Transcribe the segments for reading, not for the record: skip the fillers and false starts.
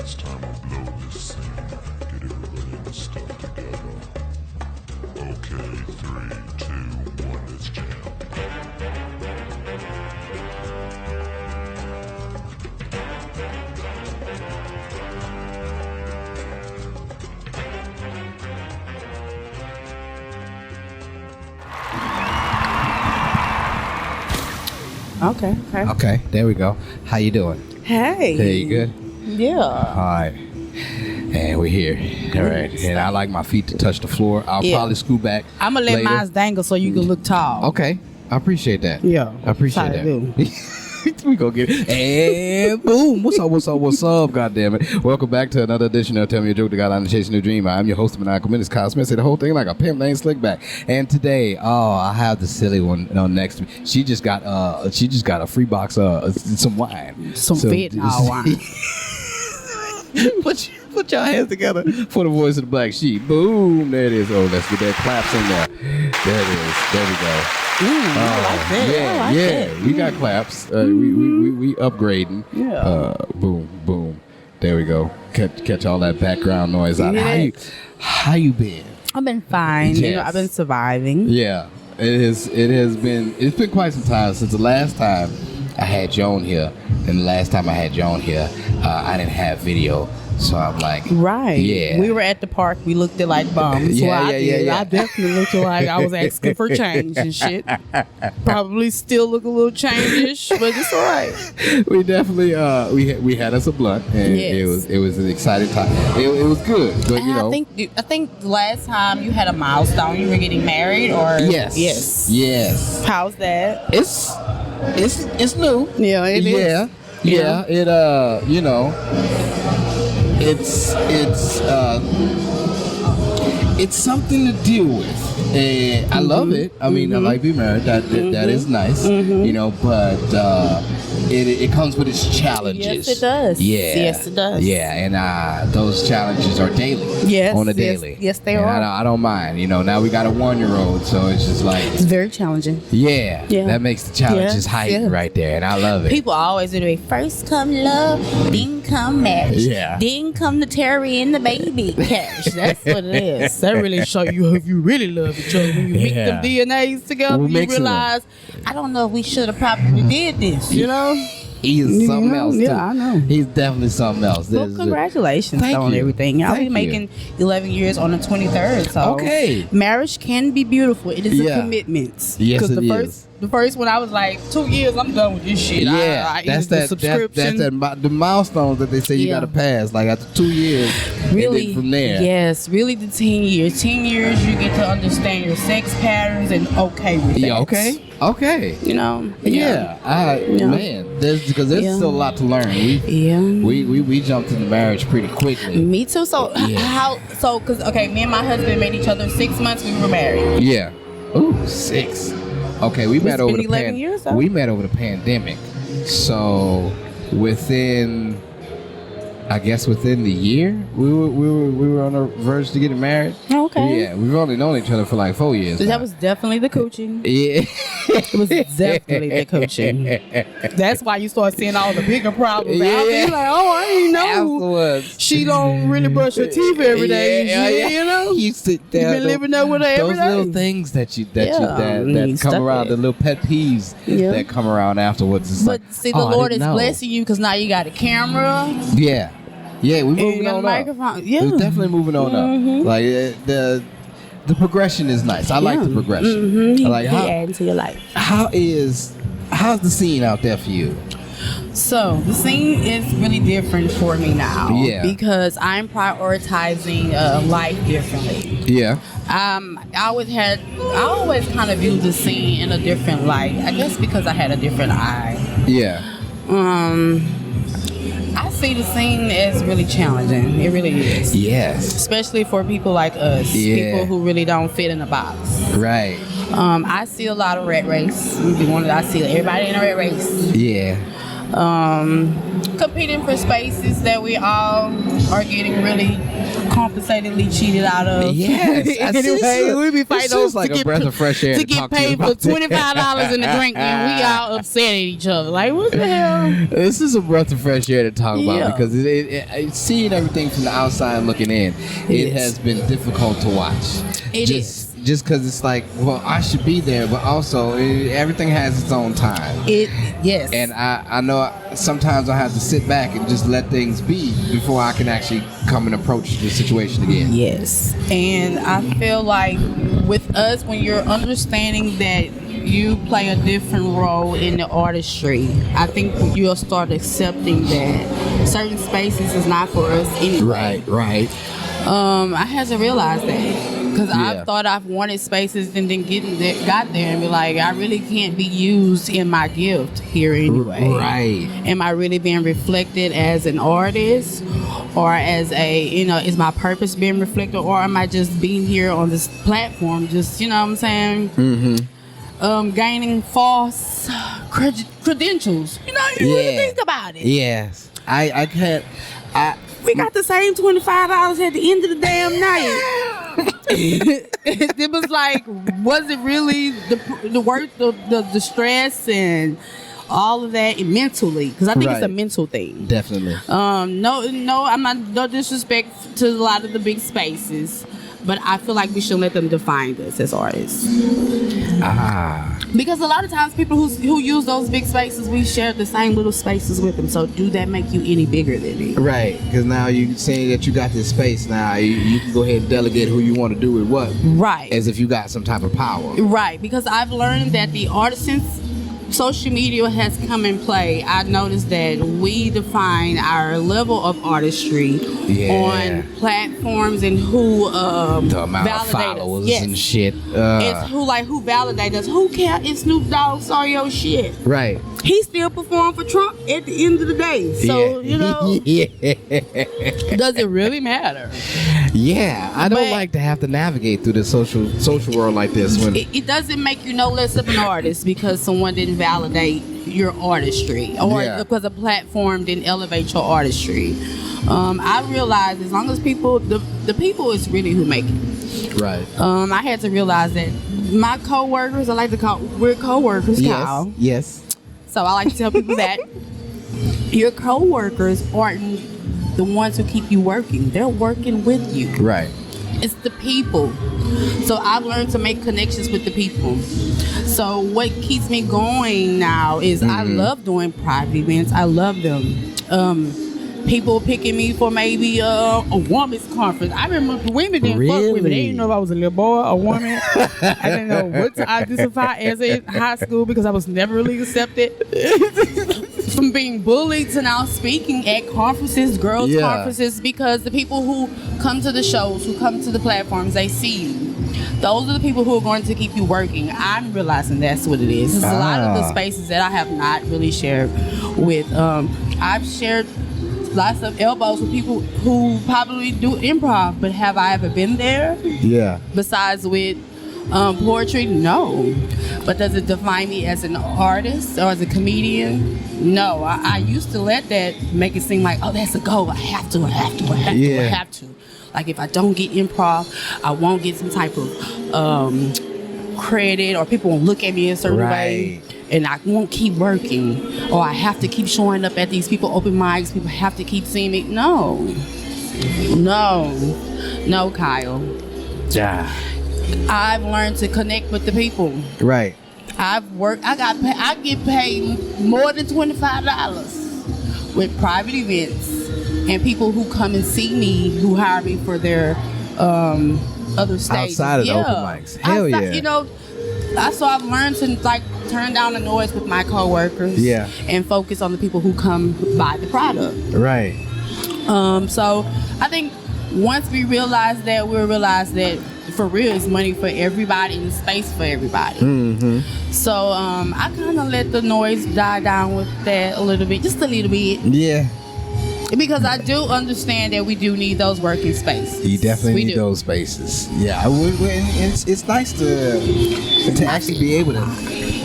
It's time to blow this scene. Get everybody in the stuff together. Okay, 3, 2, 1, let's jam. Okay. Okay, there we go. How you doing? Hey. Hey, you good? Yeah. All right. And we're here. All right. And I like my feet to touch the floor. I'll probably scoot back. I'm gonna let later. mine dangle so you can look tall. Okay. I appreciate that. Yeah. I appreciate That's how I that. We go get it. And boom. What's up? God damn it. Welcome back to another edition of Tell Me a Joke, the guy on chasing a dream. I'm your host, Maniacal, Menace. Kyle Smith. Say the whole thing like a pimp named Slickback. And today, I have the silly one next to me. She just got a free box of some wine. Some Vietnam wine. Put your hands together for the voice of the black sheep. Boom. There it is. Oh, let's get that claps in there. There it is. There we go. I like that. Yeah. We got claps. We upgrading. Yeah. Boom. There we go. Catch all that background noise out. Yeah. How you been? I've been fine. Yes. You know, I've been surviving. Yeah. It's been quite some time since the last time I had Joan here. And the last time I had Joan here, I didn't have video. So I'm like, Right. Yeah. We were at the park. We looked at like bums. Yeah, Well, I yeah, did. yeah. I definitely looked like I was asking for change and shit. Probably still look a little change-ish, but it's all right. We definitely we had us a blunt, and Yes. it was an exciting time. It was good, but And I think the last time you had a milestone, you were getting married, or yes. How's that? It's new. Yeah, it is. Yeah. It you know, it's something to deal with, and I love it. I mean, I like being married. That is nice, you know. But it comes with its challenges. Yes, it does. Yeah. Yes, it does. Yeah, and those challenges are daily. Yes, on a yes, daily. yes, they And are. I don't mind. You know, now we got a 1-year-old, so it's just like, It's very challenging. yeah, Yeah. that makes the challenges Yeah, heightened yeah. right there, and I love it. People always do it. First come love, then come marriage. Yeah. Then come the Terry and the baby cash. That's what it is. That really show you if you really love each other. When you mix Yeah. them DNAs together, We're you mixing them. realize, I don't know if we should have probably did this, you know? He is something else, too. Yeah, I know. He's definitely something else. Well, There's- congratulations Thank on you. everything. I'll be Thank making 11 years on the 23rd. So Okay. marriage can be beautiful. It is Yeah. a commitment. Yes, Because it the is. first one I was like, 2 years, I'm done with this shit. Yeah, I that's the that. subscription. The milestones that they say you Yeah. got to pass. Like after 2 years, Really, and then from there. yes, really the 10 years. 10 years, you get to understand your sex patterns and okay with that. Yeah. Okay. You know? Yeah. Man, there's Yeah. still a lot to learn. Yeah. We jumped into marriage pretty quickly. Me too. So, Yeah. because, okay, me and my husband met each other 6 months, we were married. Yeah. Ooh, 6. Okay, we met It's over been the 11 years, though. We met over the pandemic. So within the year, we were on the verge to getting married. Okay. Yeah, we've only known each other for like 4 years. So now. that was definitely the coaching. Yeah. It was definitely the coaching. That's why you start seeing all the bigger problems. Yeah. You're like, oh, I didn't know. Afterwards. She don't really brush her teeth every day. Yeah. You know? You sit You've there. been living there with her every Those day. little things that You that stuck come around, it. the little pet peeves Yeah. that come around afterwards. It's But like, see, the oh, I Lord is didn't know. blessing you because now you got a camera Yeah, we're and moving you got a on up. microphone. Yeah. We're definitely moving on up. Like the progression is nice. I like the progression. He, I like he how adding to your life. how's the scene out there for you? So the scene is really different for me now. Yeah. Because I'm prioritizing life differently. Yeah. I always kind of viewed the scene in a different light. I guess because I had a different eye. Yeah. I see the scene as really challenging. It really is. Yes. Especially for people like us, Yeah. people who really don't fit in a box. Right. I see a lot of rat race. I see everybody in a rat race. Yeah. Competing for spaces that we all are getting really compensatedly cheated out of. Yes. Anyway, we be fighting it's over just like a breath of fresh air to get talk to you paid for about that. $25 in a drink, and we all upset at each other. Like, what the hell? This is a breath of fresh air to talk Yeah. about because seeing everything from the outside looking in, it Yes. has been difficult to watch. It Just because it's like, well, I should be there, but also everything has its own time. Yes. And I know sometimes I have to sit back and just let things be before I can actually come and approach the situation again. Yes. And I feel like with us, when you're understanding that you play a different role in the artistry, I think you'll start accepting that certain spaces is not for us anyway. Right. I had to realize that. Because Yeah. I thought I've wanted spaces and then got there and be like, I really can't be used in my gift here anyway. Right. Am I really being reflected as an artist, or as is my purpose being reflected, or am I just being here on this platform, just, you know what I'm saying? Mm-hmm. Gaining false credentials. You know, you really think about it. Yes. I can't. We got the same $25 at the end of the damn night. It was like, was it really the work, the stress and all of that mentally? Because I think it's a mental thing. Definitely. No, I'm not, no disrespect to a lot of the big spaces, but I feel like we should let them define us as artists. Because a lot of times people who use those big spaces, we share the same little spaces with them. So do that make you any bigger than me? Right, because now you saying that you got this space now, you can go ahead and delegate who you want to do with what. Right. As if you got some type of power. Right, because I've learned that the artisans, social media has come in play. I noticed that we define our level of artistry on platforms and who the amount of validate followers us. and shit. It's who validates us. Who cares if Snoop Dogg saw your shit? Right. He still performed for Trump at the end of the day. So, you know, does it really matter? Yeah, I don't like to have to navigate through the social world like this. When It doesn't make you no less of an artist because someone didn't validate your artistry, or because a platform didn't elevate your artistry. I realized as long as the people is really who make it. Right. I had to realize that my co-workers, I like to call, we're co-workers, Kyle. Yes. So I like to tell people that your co-workers aren't the ones who keep you working. They're working with you. Right. It's the people. So I've learned to make connections with the people. So what keeps me going now is I love doing private events. I love them. People picking me for maybe a woman's conference. I remember women didn't fuck with me. They didn't know if I was a little boy or a woman. I didn't know what to identify as in high school because I was never really accepted. From being bullied to now speaking at conferences, girls' conferences, because the people who come to the shows, who come to the platforms, they see you. Those are the people who are going to keep you working. I'm realizing that's what it is. It's a lot of the spaces that I have not really shared with. I've shared lots of elbows with people who probably do improv, but have I ever been there? Yeah. Besides with poetry, no. But does it define me as an artist or as a comedian? No. I used to let that make it seem like, oh, that's a goal. I have to. Like if I don't get improv, I won't get some type of credit, or people won't look at me a certain way, and I won't keep working, or I have to keep showing up at these people open mics. People have to keep seeing me. No, Kyle. Yeah. I've learned to connect with the people. Right. I get paid more than $25 with private events and people who come and see me, who hire me for their other stages. Outside of the open mics. Hell yeah. You know, so I've learned to like turn down the noise with my coworkers. Yeah. And focus on the people who come buy the product. Right. So I think once we realize that, we'll realize that for real, it's money for everybody and space for everybody. Mm-hmm. So I kind of let the noise die down with that a little bit, just a little bit. Yeah. Because I do understand that we do need those working spaces. You definitely need those spaces. Yeah, it's nice to actually be able to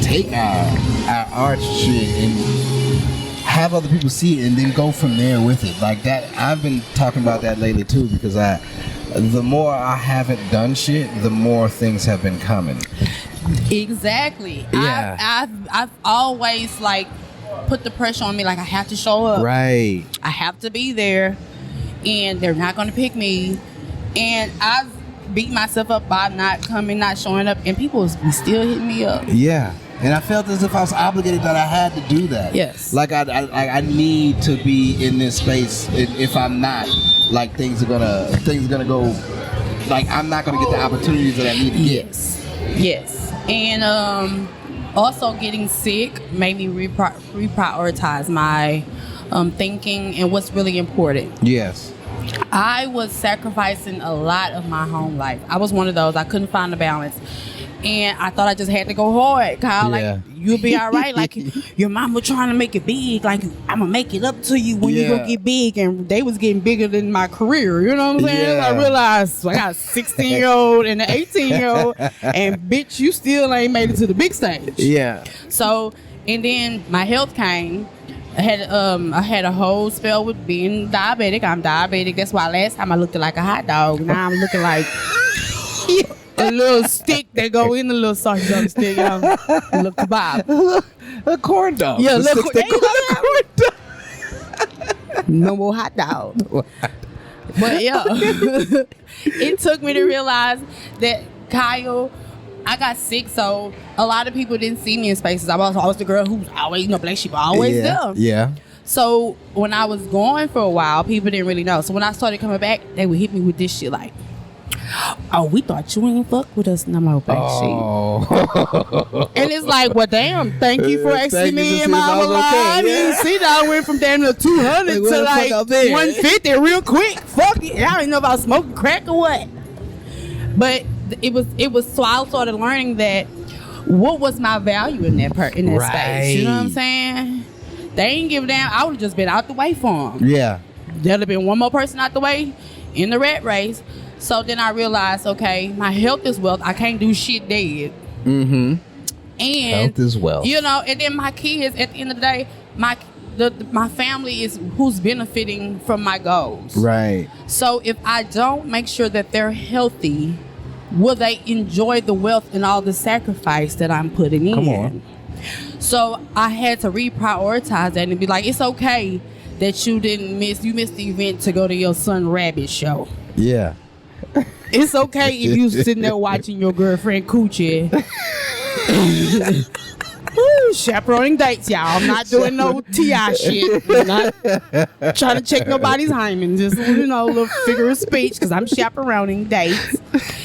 take our artistry and have other people see it and then go from there with it. Like that, I've been talking about that lately too, because the more I haven't done shit, the more things have been coming. Exactly. Yeah. I've always like put the pressure on me, like I have to show up. Right. I have to be there, and they're not going to pick me. And I've beat myself up by not coming, not showing up, and people be still hitting me up. Yeah. And I felt as if I was obligated that I had to do that. Yes. Like I need to be in this space. If I'm not, like things are gonna go. Like I'm not gonna get the opportunities that I need to get. Yes. And also getting sick made me reprioritize my thinking and what's really important. Yes. I was sacrificing a lot of my home life. I was one of those. I couldn't find a balance. And I thought I just had to go hard, Kyle. Yeah. Like, you'll be all right. Like, your mama trying to make it big. Like, I'm going to make it up to you when you go get big. And they was getting bigger than my career. You know what I'm saying? Yeah. I realized I got a 16-year-old and an 18-year-old. And, bitch, you still ain't made it to the big stage. Yeah. So, and then my health came. I had a whole spell with being diabetic. I'm diabetic. That's why last time I looked like a hot dog. Now I'm looking like a little stick that go in the little sausage on the stick. A little kebab. A corn dog. Yeah, The look, sticks that corn dog. no more hot dog. But yeah, it took me to realize that, Kyle, I got sick, so a lot of people didn't see me in spaces. I was always the girl who's always, black sheep, always there. Yeah. So when I was gone for a while, people didn't really know. So when I started coming back, they would hit me with this shit like, "Oh, we thought you ain't fuck with us no more, black sheep." And it's like, well, damn, thank you for asking me in my life. You see that I went from damn near 200 to like 150 real quick. Fuck it. I don't know about smoking crack or what. But it was so I started learning that what was my value in that space. You know what I'm saying? They ain't give a damn. I would have just been out the way for them. Yeah. There'd have been one more person out the way in the rat race. So then I realized, okay, my health is wealth. I can't do shit dead. Mm-hmm. And Health is wealth. And then my kids, at the end of the day, my family is who's benefiting from my goals. Right. So if I don't make sure that they're healthy, will they enjoy the wealth and all the sacrifice that I'm putting in? Come on. So I had to reprioritize that and be like, it's okay that you missed the event to go to your son Rabbit show. Yeah. It's okay if you sitting there watching your girlfriend Coochie. Woo, chaperoning dates, y'all. I'm not doing no TI shit. I'm not trying to check nobody's hymen. Just, little figure of speech, because I'm chaperoning dates.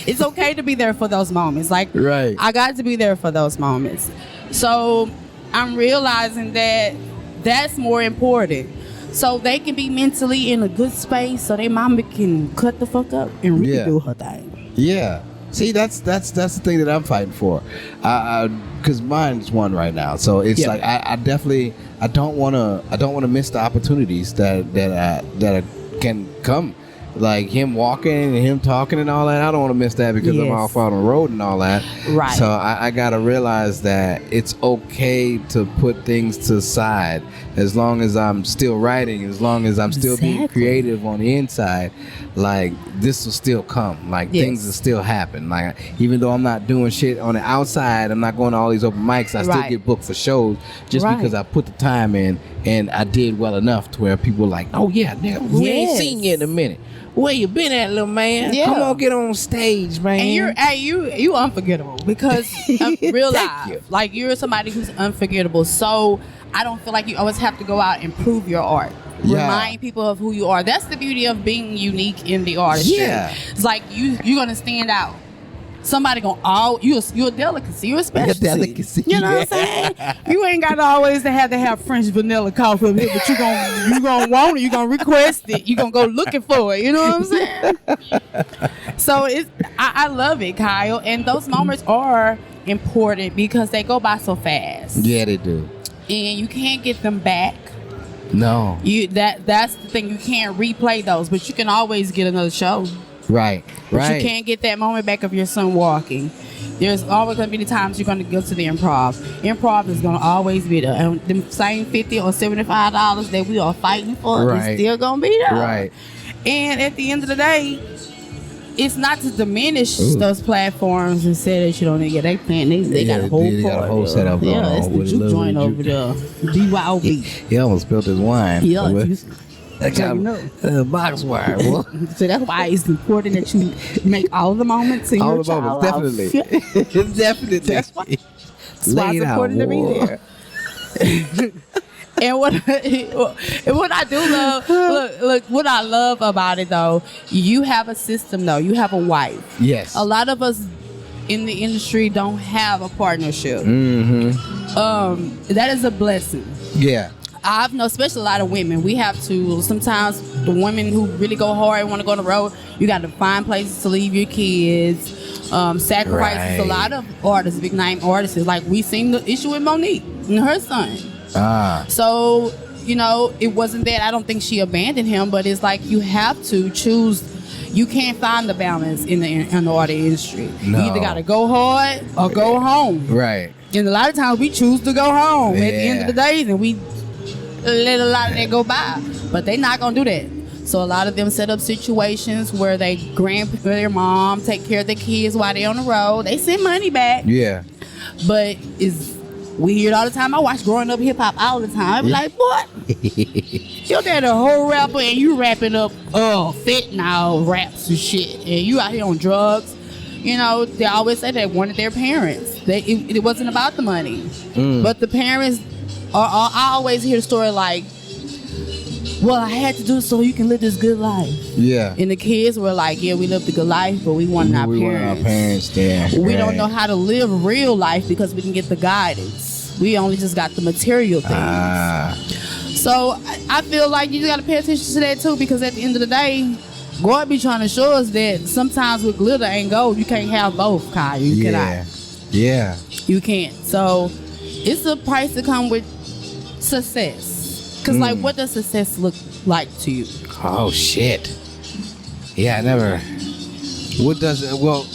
It's okay to be there for those moments. Like, right. I got to be there for those moments. So I'm realizing that that's more important. So they can be mentally in a good space so their mama can cut the fuck up and really do her thing. Yeah. See, that's the thing that I'm fighting for. Because mine's one right now. So it's like I don't want to miss the opportunities that can come. Like him walking and him talking and all that. I don't want to miss that because I'm off on the road and all that. Right. So I got to realize that it's okay to put things to the side as long as I'm still writing, as long as I'm still being creative on the inside. Like this will still come. Like things will still happen. Like even though I'm not doing shit on the outside, I'm not going to all these open mics. I still get booked for shows just because I put the time in and I did well enough to where people are like, oh yeah, nigga, we ain't seen you in a minute. Where you been at, little man? Yeah. Come on, get on stage, man. And you unforgettable because real life. Like you're somebody who's unforgettable. So I don't feel like you always have to go out and prove your art. Remind people of who you are. That's the beauty of being unique in the artistry. Yeah. It's like you're gonna stand out. Somebody gonna you're a delicacy. You're a specialty. You know what I'm saying? You ain't got always to have French vanilla coffee up here, but you gonna want it. You gonna request it. You gonna go looking for it. You know what I'm saying? So I love it, Kyle. And those moments are important because they go by so fast. Yeah, they do. And you can't get them back. No. That's the thing. You can't replay those, but you can always get another show. Right. But Right. you can't get that moment back of your son walking. There's always going to be the times you're going to go to the improv. Improv is going to always be there. And them same $50 or $75 that we are fighting for Right. is still going to be there. Right. And at the end of the day, it's not to diminish those platforms and say that you don't get they playing. They got a whole they got a whole setup going Yeah, on it's the with a juke little joint over there. BYOB. He almost spilled his wine. Yeah, I got box wire. Boy. so that's why it's important that you make all the moments in All your the moments, child definitely. life. Definitely. That's why it's important to be there. And what I do love, look, what I love about it though, you have a system though, you have a wife. Yes. A lot of us in the industry don't have a partnership. That is a blessing. Yeah. I've known, especially a lot of women, we have to, sometimes the women who really go hard and want to go on the road, you got to find places to leave your kids, sacrifices. Right. A lot of artists, big name artists, like we seen the issue with Monique and her son. So, you know, it wasn't that I don't think she abandoned him, but it's like you have to choose. You can't find the balance in the art industry. No. You either got to go hard or go home. Right. And a lot of times we choose to go home at the end of the Yeah. day, and we let a lot of that go by. But they not going to do that. So a lot of them set up situations where their mom take care of the kids while they on the road. They send money back. Yeah. But we hear it all the time. I watch Growing Up Hip Hop all the time. I be like, what? You're there the whole rapper and you rapping up fentanyl raps and shit. And you out here on drugs. You know, they always say they wanted their parents. It wasn't about the money. But the parents, I always hear the story like, well, I had to do it so you can live this good life. Yeah. And the kids were like, yeah, we lived a good life, but we wanted our We want parents. our parents there. We don't know how to live real life because we didn't get the guidance. We only just got the material things. So I feel like you just got to pay attention to that too, because at the end of the day, God be trying to show us that sometimes with glitter and gold, you can't have both, Kyle. You cannot. Yeah. You can't. So it's a price to come with success. Because, like, what does success look like to you? Oh, shit. Yeah, I never. What does it? Well,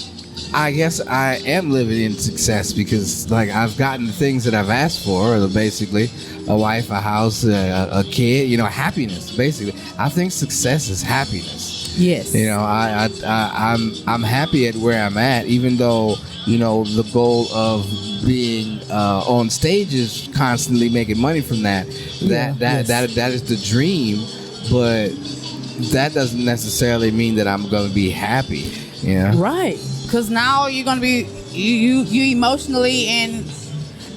I guess I am living in success because, like, I've gotten the things that I've asked for, basically a wife, a house, a kid, you know, happiness, basically. I think success is happiness. Yes. You know, I'm happy at where I'm at, even though, you know, the goal of being on stage is constantly making money from that. That is the dream, but that doesn't necessarily mean that I'm going to be happy. You know? Right. Because now you're going to be you emotionally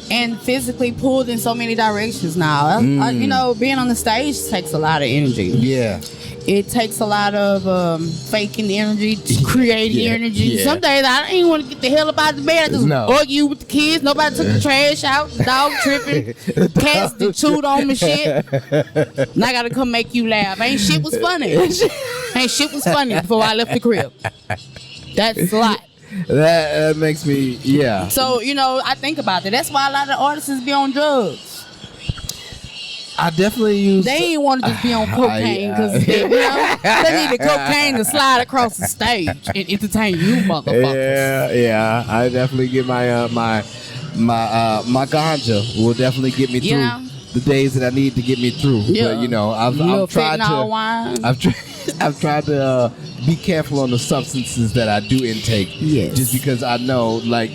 and physically pulled in so many directions now. You know, being on the stage takes a lot of energy. Yeah. It takes a lot of faking energy, creating energy. Yeah. Some days I don't even want to get the hell up out of the bed. I just argue with the kids. Nobody took the trash out. The dog tripping. Cats that chewed on my shit. And I got to come make you laugh. Ain't shit was funny. Ain't shit was funny before I left the crib. That's a lot. That makes me, yeah. So, you know, I think about that. That's why a lot of artists be on drugs. I definitely use. They ain't want to just be on cocaine because you know, they need the cocaine to slide across the stage and entertain you, motherfuckers. Yeah. I definitely get my my ganja will definitely get me through the days that I need to get me through. Yeah. But you know, I've tried to. Wine. I've tried to be careful on the substances that I do intake. Yes. Just because I know, like,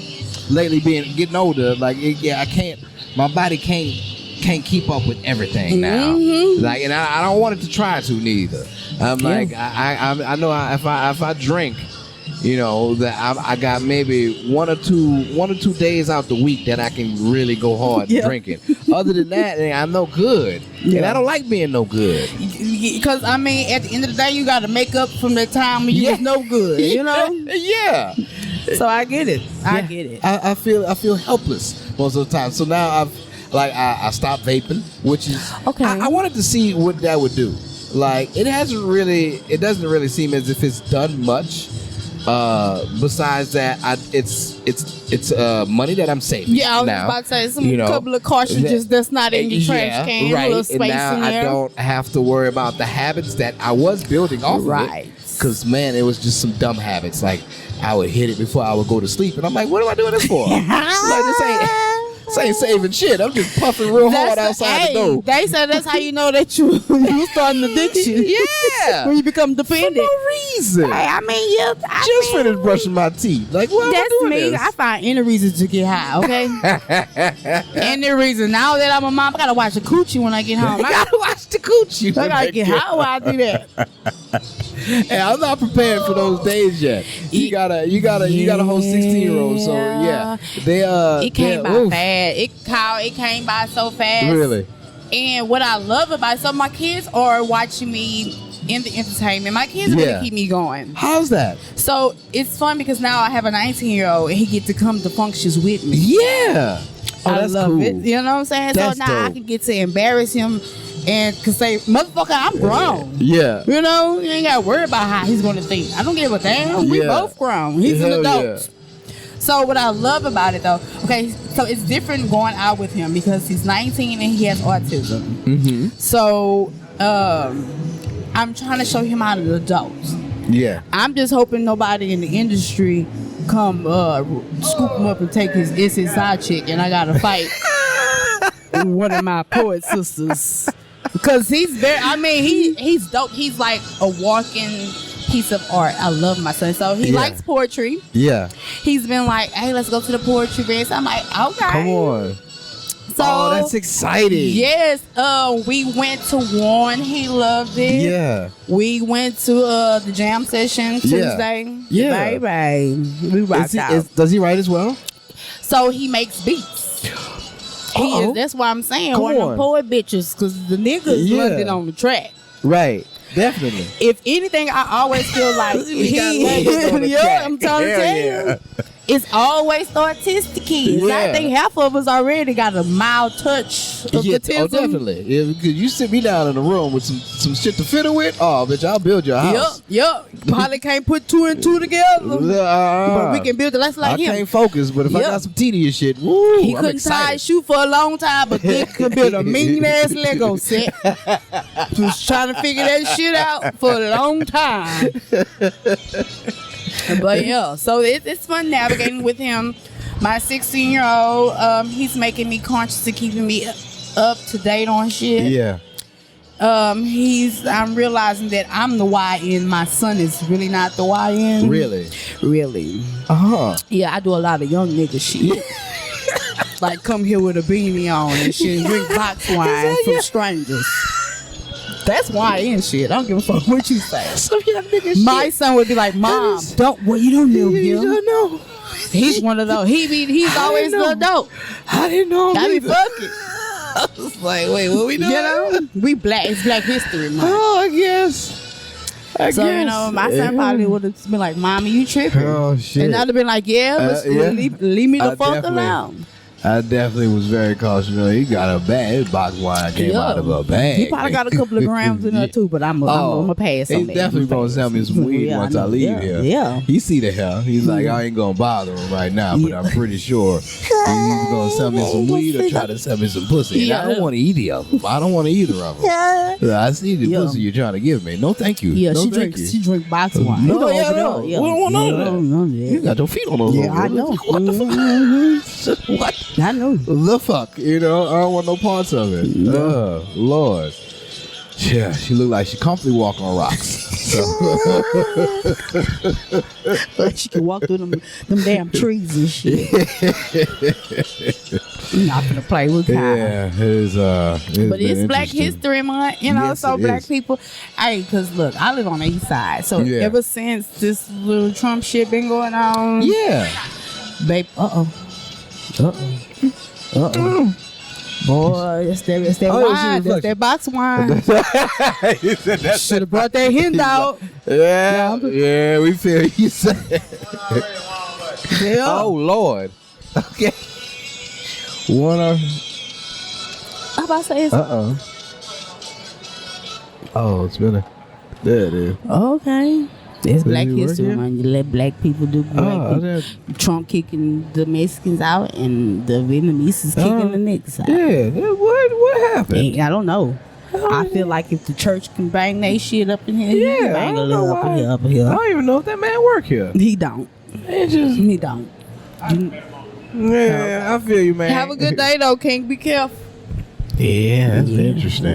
lately getting older, like, I can't. My body can't keep up with everything now. Like, and I don't want it to try to neither. I'm like, I know if I drink, you know, that I got maybe one or two days out the week that I can really go hard drinking. Other than that, I'm no good. And I don't like being no good. Because, I mean, at the end of the day, you got to make up from the time when you was no good, you know? Yeah. So I get it. I get it. I feel helpless most of the time. So now I stopped vaping, which is okay. I wanted to see what that would do. Like, it doesn't really seem as if it's done much. Besides that, it's money that I'm saving. Yeah, I was about to say some couple of cartridges that's not in your trash can. Right. A little space and now in there. I don't have to worry about the habits that I was building off of it. Cause man, it was just some dumb habits. Like I would hit it before I would go to sleep, and I'm like, what am I doing this for? Like this ain't saving shit. I'm just puffing real hard outside the door. They said that's how you know that you starting addiction. Yeah, when you become dependent. For no reason. I mean, yeah. Just finished brushing my teeth. Like what? That's am I doing me. this? I find any reason to get high. Okay. Any reason. Now that I'm a mom, I gotta watch the coochie when I get home. I gotta watch the coochie. I gotta get high while I do that. Hey, I'm not prepared for those days yet. You got a whole 16-year-old, so yeah. It came by fast. It came by so fast. Really? And what I love about it, so my kids are watching me in the entertainment. My kids really keep me going. How's that? So it's fun because now I have a 19-year-old and he get to come to functions with me. Yeah. Oh, I that's love cool. it. You know what I'm saying? That's so now dope. I can get to embarrass him and can say, motherfucker, I'm grown. Yeah. You know, you ain't got to worry about how he's going to think. I don't give a damn. We both grown. He's an adult. Yeah. So what I love about it though, okay, so it's different going out with him because he's 19 and he has autism. Mm-hmm. So I'm trying to show him how to adult. Yeah. I'm just hoping nobody in the industry come scoop him up and take his side chick and I gotta fight with one of my poet sisters. Because he's he's dope. He's like a walking piece of art. I love my son. So he likes poetry. Yeah. He's been like, hey, let's go to the poetry events. I'm like, okay. Come on. So, oh, that's exciting. Yes. We went to one. He loved it. Yeah. We went to the jam session Tuesday. Yeah. Baby. We rocked out. Does he write as well? So he makes beats. That's why I'm saying Come one of on. them poet bitches because the niggas loved it on the track. Right. Definitely. If anything, I always feel like I'm trying to tell you. It's always the autistic kids. Yeah. I think half of us already got a mild touch of autism. Oh, definitely. Yeah, because you sit me down in the room with some shit to fiddle with. Oh, bitch, I'll build your house. Yup. Probably can't put 2 and 2 together. But we can build it. That's like him. I can't focus, but if I got some tedious shit, woo, he I'm couldn't tie excited. his shoe for a long time, but he could build a mean ass Lego set. Was trying to figure that shit out for a long time. But yeah, so it's fun navigating with him. My 16-year-old, he's making me conscious of keeping me up to date on shit. Yeah. I'm realizing that I'm the YN. My son is really not the YN. Really? Yeah, I do a lot of young nigga shit. Like come here with a beanie on and shit, and drink box wine from strangers. That's YN shit. I don't give a fuck what you say. Some young nigga shit. My son would be like, Mom, you don't know him. You don't know. He's one of those. He's always the adult. I didn't know. I be fucking. I was like, wait, what we doing? You know, it's Black History Month. Oh, I guess. You know, my son probably would have been like, Mommy, you tripping? Oh shit. And I'd have been like, leave me the fuck alone. I definitely was very cautious. He got a bag. His box wine came out of a bag. He probably got a couple of grams in there too, but I'm gonna pass on He's that. definitely gonna sell me some weed once I leave here. Yeah. He see the hell. He's like, I ain't gonna bother him right now, but I'm pretty sure he's gonna sell me some weed or try to sell me some pussy. And I don't want either of them. I don't want either of them. I see the pussy you're trying to give me. No, thank you. Yeah, no, she drink box wine. No, we don't want none of that. You got your feet on those. Yeah, I know. What the fuck? What? I know. The fuck, I don't want no parts of it. Lord. Yeah, she looked like she comfortably walk on rocks. So. Like she can walk through them damn trees and shit. I'm not gonna play with Kyle. Yeah, but it's Black History Month, Yes, so it black is. people. Hey, cause look, I live on the east side, so ever since this little Trump shit been going on, babe, boy, it's that wine, that's that box wine. Should have brought that hen out. Yeah, we feel you say. Oh Lord. Okay. I'm about to say it's Oh, it's better. There it is. okay. It's Black you History working? Month. You let black people do black people. Trump kicking the Mexicans out and the Vietnamese is kicking the niggas out. Yeah. What happened? I don't know. I feel like if the church can bang that shit up in here, he can Yeah, I bang a don't know little up in why. here, up in I here. don't even know if that man work here. He don't. It just, He don't. yeah, I feel you, man. Have a good day, though, King. Be careful. Yeah, that's interesting.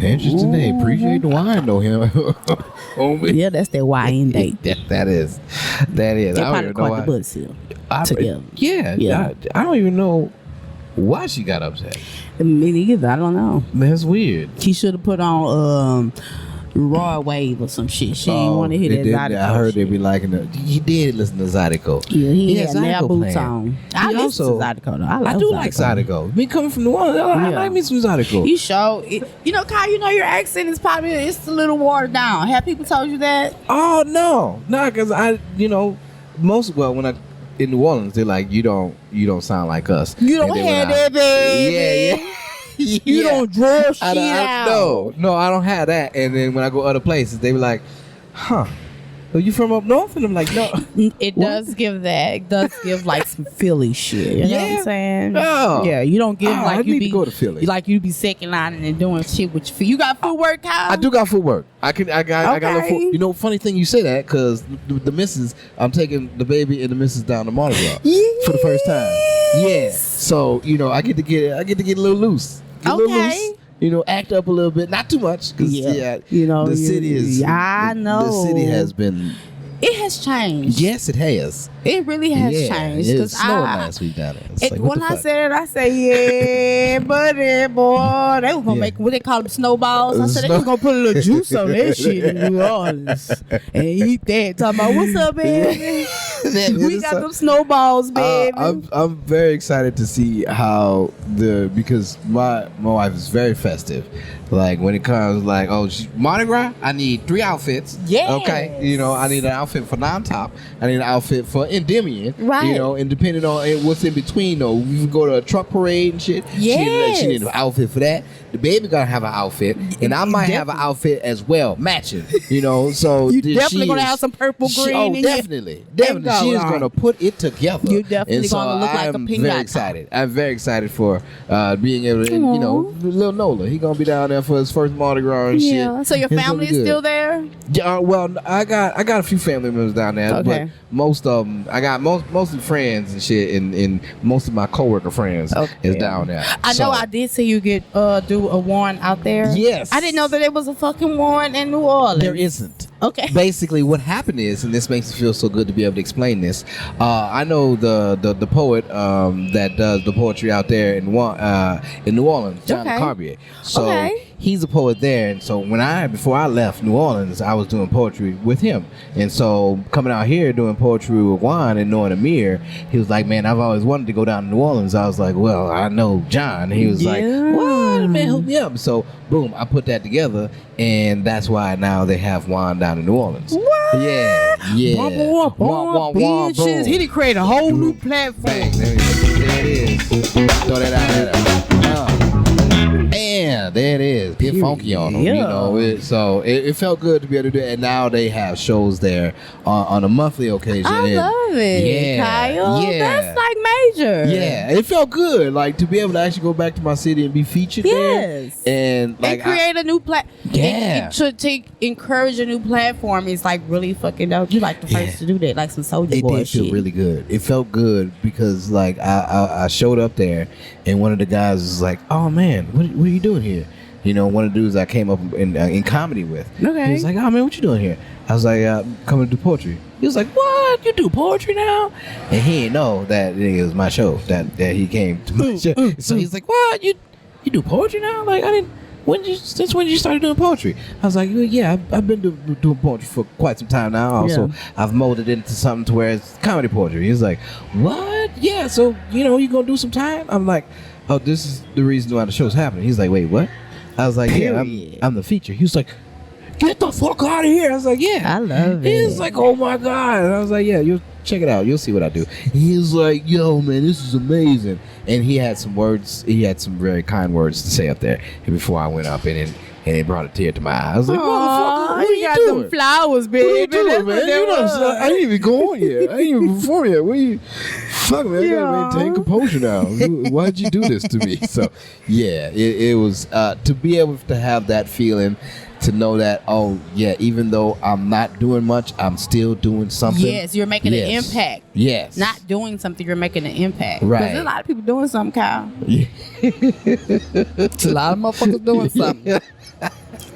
Interesting name. Appreciate the wine, though, him. Homie. Yeah, that's their YN date. That is. They I don't probably even know caught why. the bus here I- together. Yeah, Yeah. I don't even know why she got upset. Me neither. I don't know. That's weird. He should have put on Raw Wave or some shit. She ain't want to hear that Zydeco I heard they shit. be liking it. He did listen to Zydeco. Yeah, he had had nail Zydeco boots playing. on. I He listen also- to Zydeco though. I I love do like Zydeco. Me coming from New Orleans, I Yeah. like me some Zydeco. You show it. You know, Kyle, you know your accent is probably it's a little watered down. Have people told you that? Oh no, because when I in New Orleans, they're like, you don't sound like us. You don't And then have when I- that, baby. Yeah. You don't draw shit out. No, I don't have that. And then when I go other places, they be like, huh, are you from up north? And I'm like, no. It does give that. It does give like some Philly shit. You know what Yeah? I'm saying? Oh. Yeah, you don't give Oh, like I you need be to go to Philly. Like you be second lining and doing shit with your feet. You got footwork, Kyle? I do got footwork. I got a little Okay. foot. You know, funny thing you say that because the missus, I'm taking the baby and the missus down to Mardi Gras for the first time. Yeah. So I get to get a little loose. Get a little Okay. loose. Act up a little bit, not too much, because the city is. I know. The city has been. It has changed. Yes, it has. It really has Yeah, changed. it was 'Cause snowing last week down there. It's like, what when the I fuck? said it, I said, yeah, buddy, boy. They was going to make, what they call them, snowballs. I said, they was going to put a little juice on that shit in New Orleans. And eat that. Talking about, what's up, baby? We got them snowballs, baby. I'm very excited to see how because my wife is very festive. Like when it comes like, Mardi Gras, I need 3 outfits. Yes. Okay. I need an outfit for non-top. I need an outfit for Endymion. Right. And depending on what's in between though, we can go to a truck parade and shit. Yes. She need an outfit for that. The baby gotta have an outfit. And I might have an outfit as well, matching. So You she definitely going to is- have some purple, green. Oh, in your- definitely. Definitely. She is on. going to put it together. You're definitely And so gonna look like a I'm piñata. very excited. I'm very excited for being able to, little Nola. He going to be down there for his first Mardi Gras and shit. Yeah. So your It's gonna family be is good. still there? Yeah, well, I got a few family members down there, Okay. but most of them, I got mostly friends and shit, and most of my coworker friends is down there. I know I did see you get do a warrant out there. Yes. I didn't know that there was a fucking warrant in New Orleans. There isn't. Okay. Basically, what happened is, and this makes me feel so good to be able to explain this. I know the poet that does the poetry out there in New Orleans, John Okay. Carbier. So Okay. he's a poet there, and so before I left New Orleans, I was doing poetry with him. And so coming out here doing poetry with Juan and knowing Amir, he was like, "Man, I've always wanted to go down to New Orleans." I was like, "Well, I know John." He was like, "What, man? Hook me up." So boom, I put that together, and that's why now they have Juan down in New Orleans. What? Yeah. Wah, wah, wah, boom. He done created a whole new platform. Bang, there it is. Throw that out there. And there it is. Get funky on them. Yeah. So it felt good to be able to do it. And now they have shows there on a monthly occasion. I And love it, Yeah. Kyle. Yeah. That's like major. Yeah, it felt good, like to be able to actually go back to my city and be featured there. Yes. And like and create a new platform. Yeah. To encourage a new platform is like really fucking dope. You like the first to do that, like some Soulja it Boy did shit. feel really good. It felt good because like I showed up there and one of the guys was like, "Oh man, what are you doing here?" One of the dudes I came up in comedy with. Okay. He was like, "Oh man, what you doing here?" I was like, "Coming to do poetry." He was like, "What? You do poetry now?" And he didn't know that it was my show that he came to my show. So he's like, "What? You do poetry now?" Like I didn't. Since when did you started doing poetry? I was like, well, yeah, I've been doing poetry for quite some time now. Also, I've molded it into something to where it's comedy poetry. He's like, what? Yeah, so, you gonna do some time? I'm like, oh, this is the reason why the show's happening. He's like, wait, what? I was like, yeah, I'm the feature. He was like, get the fuck out of here. I was like, yeah. I love it. He was like, oh my God. And I was like, yeah, you'll check it out. You'll see what I do. He was like, yo, man, this is amazing. And he had some words. He had some very kind words to say up there before I went up, and it brought a tear to my eye. I was like, motherfucker, What you got you them doing? flowers, baby. What you doing, That's man? what that You know, was. I ain't even going yet. I ain't even perform yet. What you? Fuck, man. I Yeah. gotta maintain composure now. Why'd you do this to me? So, yeah, it was to be able to have that feeling, to know that, oh yeah, even though I'm not doing much, I'm still doing something. Yes, you're making an Yes. impact. Yes. Not doing something, you're making an impact. Right. Because there's a lot of people doing something, Kyle. Yeah. It's a lot of motherfuckers doing something.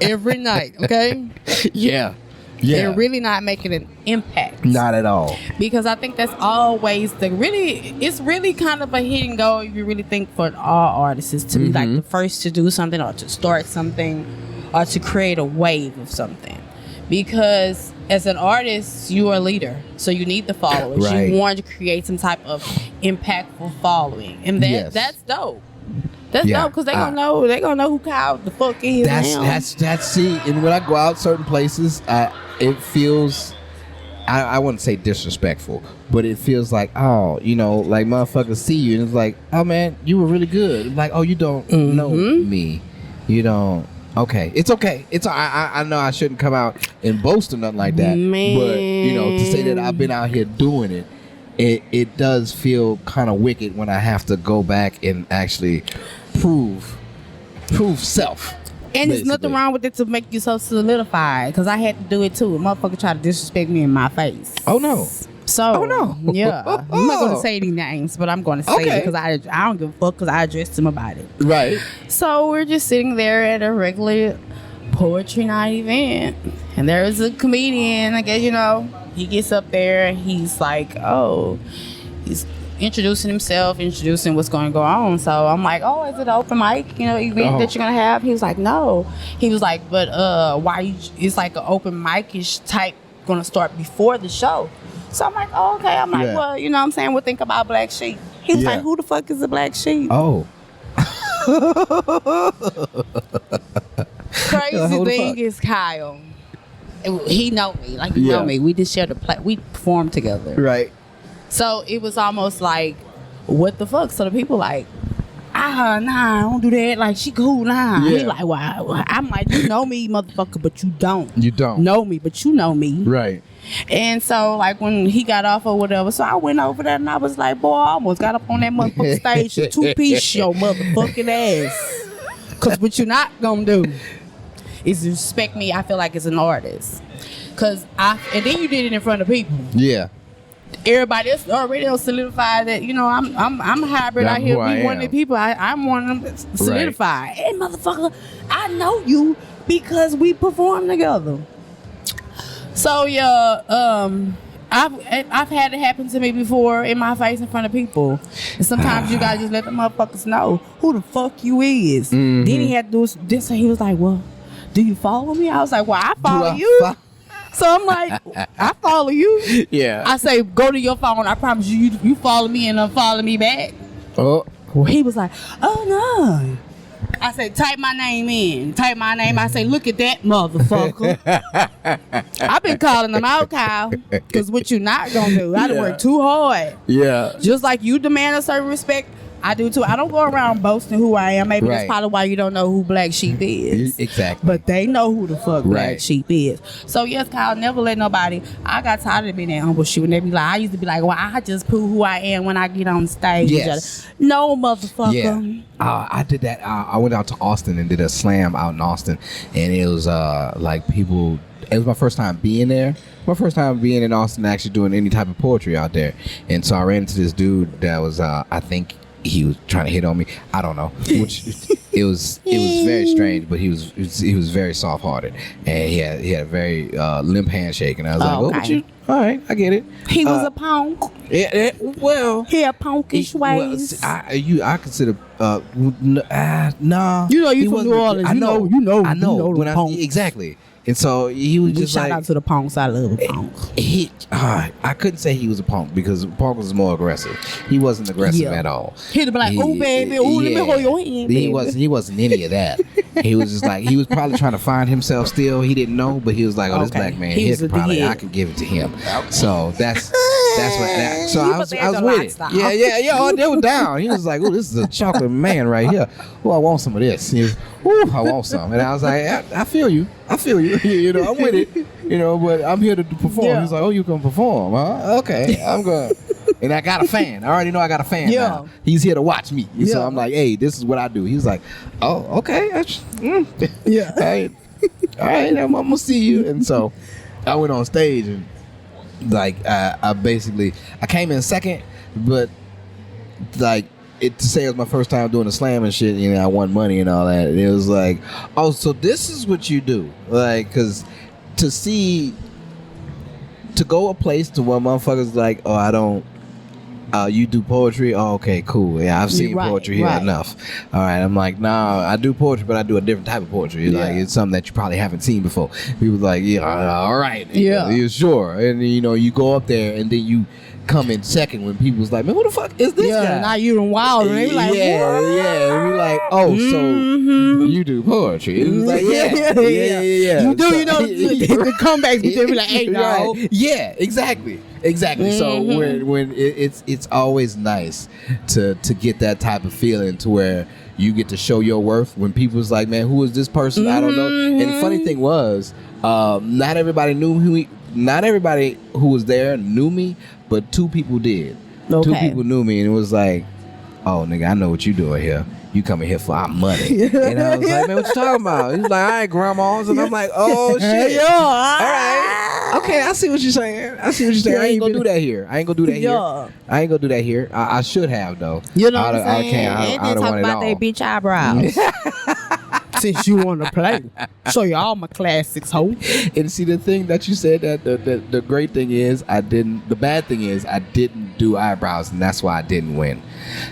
Every night, okay? Yeah. Yeah. They're really not making an impact. Not at all. Because I think that's always it's really kind of a hidden goal if you really think for all artists is to be like the first to do something or to start something or to create a wave of something. Because as an artist, you are a leader. So you need the followers. Right. You want to create some type of impactful following. And that's dope. That's dope because they're gonna know who Kyle the fuck is. That's see, and when I go out certain places, it feels I wouldn't say disrespectful, but it feels like, oh, like motherfuckers see you and it's like, oh man, you were really good. Like, oh, you don't know me. You don't. Okay, it's okay. It's I know I shouldn't come out and boast or nothing like that. Man. But to say that I've been out here doing it, it does feel kind of wicked when I have to go back and actually prove self. And there's nothing basically. wrong with it to make you so solidified. Because I had to do it too. A motherfucker tried to disrespect me in my face. Oh no. So, Oh, no. yeah. I'm not going to say any names, but I'm going to say it because I don't give a fuck because I addressed him about it. Right. So we're just sitting there at a regular poetry night event. And there's a comedian, I guess, he gets up there and he's like, he's introducing himself, introducing what's going to go on. So I'm like, oh, is it an open mic, event that you're going to have? He was like, no. He was like, but it's like an open mic-ish type going to start before the show. So I'm like, oh, okay. I'm like, well, you know what I'm saying? We'll think about Black Sheep. He was like, who the fuck is the Black Sheep? Oh. Crazy thing is Kyle. He know me. Like, he know me. We just shared we performed together. Right. So it was almost like, what the fuck? So the people like, nah, don't do that. Like, she cool, nah. Yeah. He like, wow. I'm like, you know me, motherfucker, but you don't. You don't. Know me, but you know me. Right. And so, like, when he got off or whatever, so I went over there and I was like, boy, I almost got up on that motherfucking stage and two-piece your motherfucking ass. Because what you not gonna do is respect me, I feel like, as an artist. And then you did it in front of people. Yeah. Everybody else already solidified that, I'm a hybrid out here. Be one of the people. I'm one of them solidified. Right. And motherfucker, I know you because we performed together. So I've had it happen to me before in my face in front of people. And sometimes you gotta just let the motherfuckers know who the fuck you is. Then he had to do this, and he was like, well, do you follow me? I was like, well, I follow you. So I'm like, I follow you. Yeah. I say, go to your phone. I promise you follow me and unfollow me back. Oh. Well, he was like, oh no. I say, type my name in. Type my name. I say, look at that motherfucker. I've been calling them out, Kyle. Because what you not going to do? I done work too hard. Yeah. Just like you demand a certain respect, I do too. I don't go around boasting who I am. Maybe that's probably why you don't know who Black Sheep is. Exactly. But they know who the fuck Black Sheep is. So yes, Kyle, never let nobody. I got tired of being that humble shit. And they be like, I used to be like, well, I just prove who I am when I get on stage. Yes. No, motherfucker. Yeah. I did that. I went out to Austin and did a slam out in Austin, and it was like people. It was my first time being there. My first time being in Austin, actually doing any type of poetry out there. And so I ran into this dude that was, I think he was trying to hit on me. I don't know. Which it was very strange, but he was very soft hearted, and he had a very limp handshake. And I was like, "Oh, but you all right? I get it." He was a punk. Well, he had punkish ways. I consider nah. You from New Orleans. I know. When exactly. And so he was just shout out to the punks. I love a punk. I couldn't say he was a punk because punk was more aggressive. He wasn't aggressive at all. He'd be like, "Oh baby, let me hold your hand." He wasn't any of that. He was just like, he was probably trying to find himself still. He didn't know, but he was like, "Oh, this black man, I can give it to him." So that's That's what. So I was the with it. lifestyle. Yeah. Oh, they were down. He was like, "Oh, this is a chocolate man right here. Oh, I want some of this. I want some." And I was like, "I feel you. You know, I'm with it. You know, but I'm here to perform." Yeah. He's like, "Oh, you can perform, huh? Okay, I'm going." And I got a fan. I already know I got a fan now. He's here to watch me. So I'm like, "Hey, this is what I do." He's like, "Oh, okay. Yeah. All right, I'm gonna see you." And so I went on stage and like I came in second, but like to say it was my first time doing a slam and shit, you know, I won money and all that. And it was like, oh, so this is what you do, like, because to go a place to where motherfuckers like, oh, I don't. You do poetry? Oh, okay, cool. Yeah, I've seen poetry here enough. All right, I'm like, nah, I do poetry, but I do a different type of poetry. Like, it's something that you probably haven't seen before. People like, yeah, all right. Yeah. You sure. And, you know, you go up there and then you come in second when people's like, man, who the fuck is this guy? Now you done wild. And they like, yeah. And we like, oh, so you do poetry. It was like, yeah. You do, you know, the comebacks, but they be like, hey, no. Yeah, exactly. So when it's always nice to get that type of feeling to where you get to show your worth when people's like, man, who is this person? I don't know. And the funny thing was, not everybody who was there knew me, but 2 people did. Okay. 2 people knew me, and it was like, oh, nigga, I know what you doing here. You coming here for our money. And I was like, man, what you talking about? He's like, I ain't grandmas. And I'm like, oh, shit. All right. Okay, I see what you're saying. I ain't gonna do that here. I ain't gonna do that here. I should have, though. You know what I'm saying? I don't talk about they bitch eyebrows. Since you want to play, show you all my classics, ho. And see, the thing that you said, that the great thing is, the bad thing is, I didn't do eyebrows, and that's why I didn't win.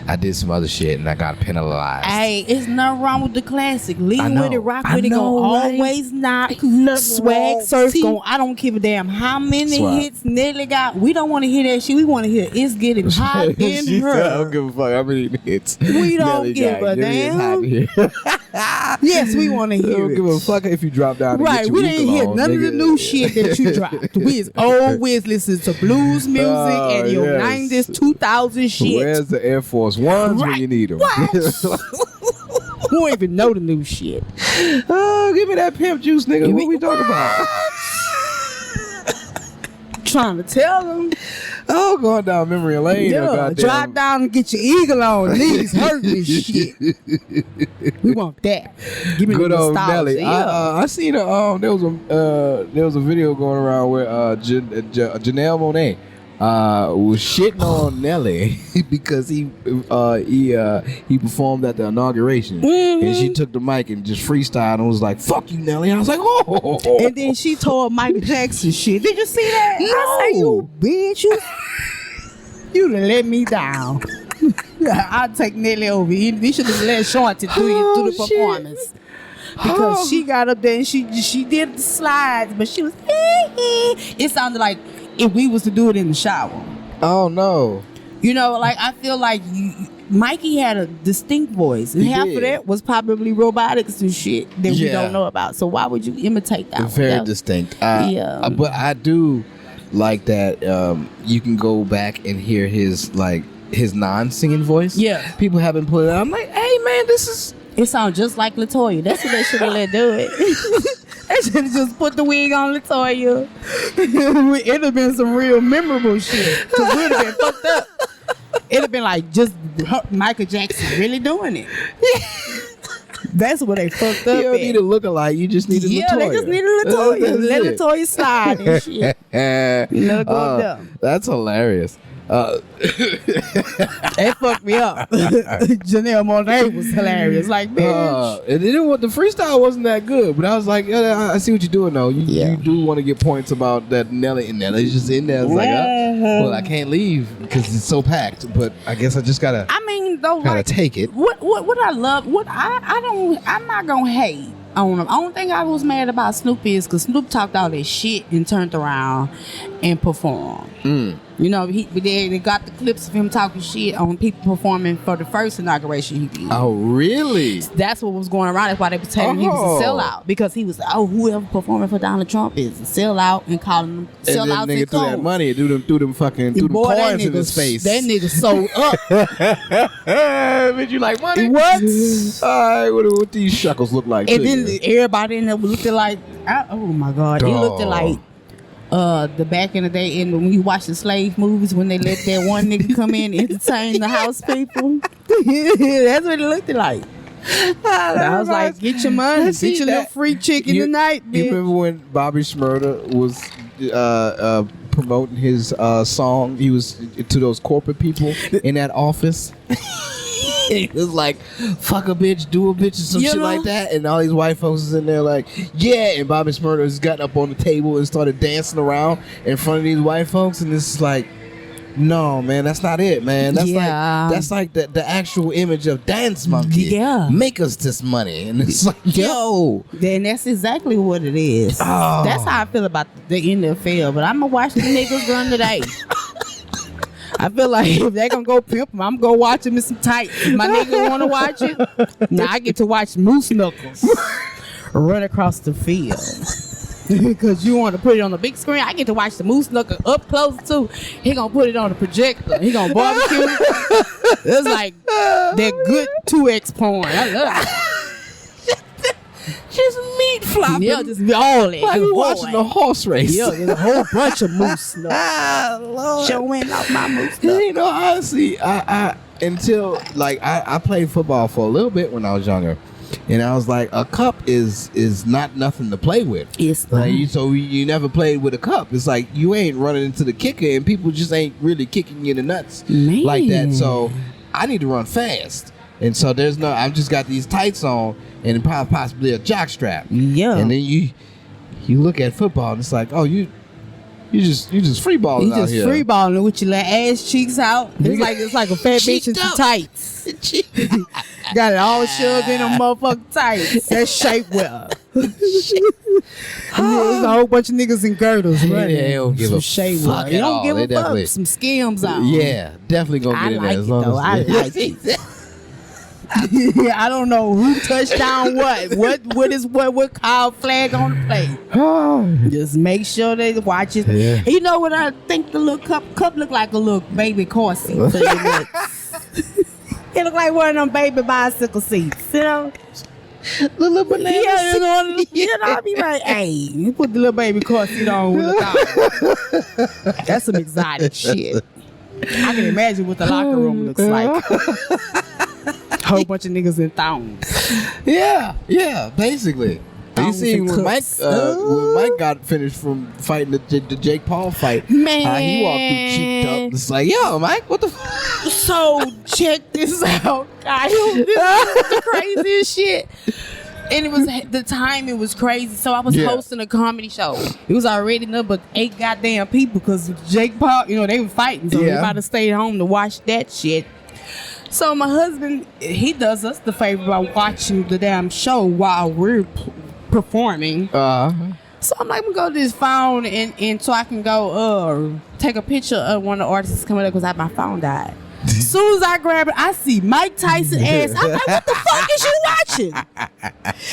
I did some other shit, and I got penalized. Hey, it's nothing wrong with the classic. Lead with it, rock with it, go always knock. Swag surf, I don't give a damn how many hits Nelly got. We don't want to hear that shit. We want to hear it's getting hot in her. I don't give a fuck how many hits. We don't give a damn. Yes, we want to hear it. We don't give a fuck if you drop down. Right, we didn't hear none of the new shit that you dropped. We is always listening to blues music and your 90s, 2000 shit. Where's the Air Force Ones when you need them? What? Who don't even know the new shit? Oh, give me that pimp juice, nigga. What we talking about? Trying to tell them. Oh, going down memory lane. Drive down and get your eagle on. Knees hurt and shit. We want that. Give me good the old nostalgia. Nelly. I seen there was a video going around where Janelle Monáe was shitting on Nelly because he performed at the inauguration, and she took the mic and just freestyled and was like, "Fuck you, Nelly." I was like, "Oh!" And then she told Michael Jackson shit. Did you see that? No. I say, you bitch, you done let me down. I'll take Nelly over. We should have let Shorty do the performance. Because she got up there and she did the slides, but she was it sounded like if we was to do it in the shower. Oh no. You know, like I feel like Mikey had a distinct voice, and half of that was probably robotics and shit that we don't know about. So why would you imitate that? Very distinct. But I do like that you can go back and hear his non-singing voice. Yeah, people haven't put it out. I'm like, hey man, it sounds just like LaToya. That's what they should have let do it. They should have just put the wig on LaToya. It'd have been some real memorable shit. Because we'd have been fucked up. It'd have been like just Michael Jackson really doing it. That's what they fucked up. You don't need a look-alike. You just need a LaToya. Yeah, they just needed LaToya. Let LaToya slide and shit. Let her go up there. That's hilarious. It fucked me up. Janelle Monáe was hilarious. Like, bitch. And then the freestyle wasn't that good, but I was like, I see what you're doing though. You do want to get points about that Nelly, and Nelly's just in there. I was like, well, I can't leave because it's so packed. But I guess I just gotta. I mean, though, gotta take it. What I love, I'm not gonna hate on him. Only thing I was mad about Snoop is because Snoop talked all that shit and turned around and performed. You know, they got the clips of him talking shit on people performing for the first inauguration he did. Oh, really? That's what was going around. That's why they were telling him he was a sellout. Because he was, whoever performing for Donald Trump is a sellout and calling them sellouts. And then nigga threw that money and threw them coins in his face. That nigga sold up. Bitch, you like money? What? All right, what these shekels look like? And then everybody in there looked like, oh my God. He looked like the back in the day, and when you watch the slave movies, when they let that one nigga come in and entertain the house people, that's what it looked like. I was like, get your money, get your little free chicken tonight, bitch. You remember when Bobby Shmurda was promoting his song? He was to those corporate people in that office. It was like, fuck a bitch, do a bitch, or some shit like that. And all these white folks is in there like, yeah. And Bobby Shmurda has gotten up on the table and started dancing around in front of these white folks. And it's like, no, man, that's not it, man. That's like the actual image of Dance Monkey. Yeah. Make us this money. And it's like, yo. Then that's exactly what it is. Oh. That's how I feel about the NFL. But I'm going to watch the niggas run today. I feel like if they gonna go pimp them, I'm gonna watch them in some tights. If my nigga wanna watch it, now I get to watch Moose Knuckles run across the field. Because you want to put it on the big screen, I get to watch the Moose Knuckle up close too. He gonna put it on the projector. He gonna barbecue. It's like that good 2X porn. I love it. Just meat flopping. Yeah, just all that. Like we watching a horse race. Yeah, there's a whole bunch of moose knuckles. Showing off my moose knuckles. You know, honestly, I until like I played football for a little bit when I was younger, and I was like, a cup is not nothing to play with. It's like you never played with a cup. It's like you ain't running into the kicker, and people just ain't really kicking you in the nuts like that. So I need to run fast, and so I've just got these tights on and possibly a jock strap. Yeah, and then you look at football and it's like, oh, you just free balling out here. You just free balling with your little ass cheeks out. It's like a fat bitch in some tights. Got it all shoved in them motherfucking tights. That's shapewear. There's a whole bunch of niggas in girdles running. They don't give a fuck. They don't give a fuck. Some skims out. Yeah, definitely gonna get in there as long as I like it. I don't know who touched down what called flag on the play. Just make sure they watch it. Yeah. You know what I think the little cup look like? A little baby car seat. It look like one of them baby bicycle seats, you know. The little banana seat. You know, I be like, hey, you put the little baby car seat on with a dog. That's some exotic shit. I can imagine what the locker room looks like. Whole bunch of niggas in thongs. Yeah, basically. You see when Mike got finished from fighting the Jake Paul fight, man, how he walked through cheeked up. It's like, yo, Mike, what the fuck? So check this out, guys. This is the craziest shit. And it was the time. It was crazy. So I was hosting a comedy show. It was already number 8 goddamn people because Jake Paul, you know, they were fighting. So everybody stayed home to watch that shit. So my husband, he does us the favor by watching the damn show while we're performing. So I'm like, I'm gonna go to this phone and so I can go take a picture of one of the artists coming up because my phone died. As soon as I grab it, I see Mike Tyson ass. I'm like, what the fuck is you watching?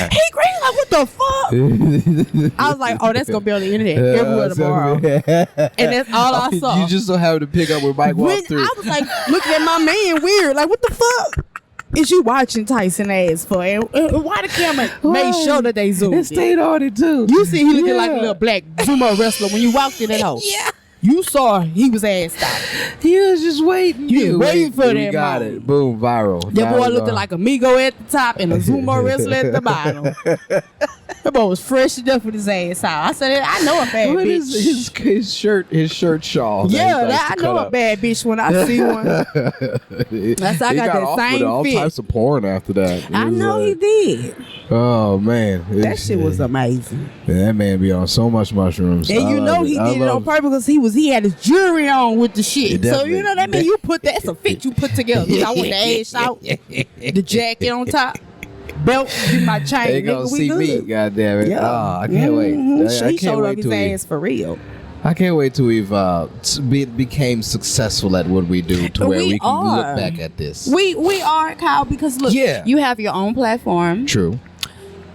He green like, what the fuck? I was like, oh, that's gonna be on the internet everywhere tomorrow. And that's all I saw. You just so happened to pick up where Mike walked through. I was like looking at my man weird, like, what the fuck is you watching Tyson ass for? And why the camera made sure that they zoomed? It stayed on it too. You see, he looking like a little black sumo wrestler when you walked in that house. Yeah. You saw he was assed out. He was just waiting. You waiting for that got it. Boom, viral. That boy looked like a Migo at the top and a Zumo wrestler at the bottom. That boy was fresh enough with his ass out. I said, I know a bad bitch. His shirt shawl. Yeah, I know a bad bitch when I see one. That's I got that same fit. All types of porn after that. I know he did. Oh man, that shit was amazing. That man be on so much mushrooms. And you know he did it on purpose because he had his jewelry on with the shit. So you know that means you put that's a fit you put together. I want the ass out, the jacket on top, belt, get my chain. They gonna see me, goddamn it! Yeah. Oh, I can't wait. He showed up his ass for real. I can't wait till we've became successful at what we do, to where we can look back at this. We are, Kyle, because look, you have your own platform. True.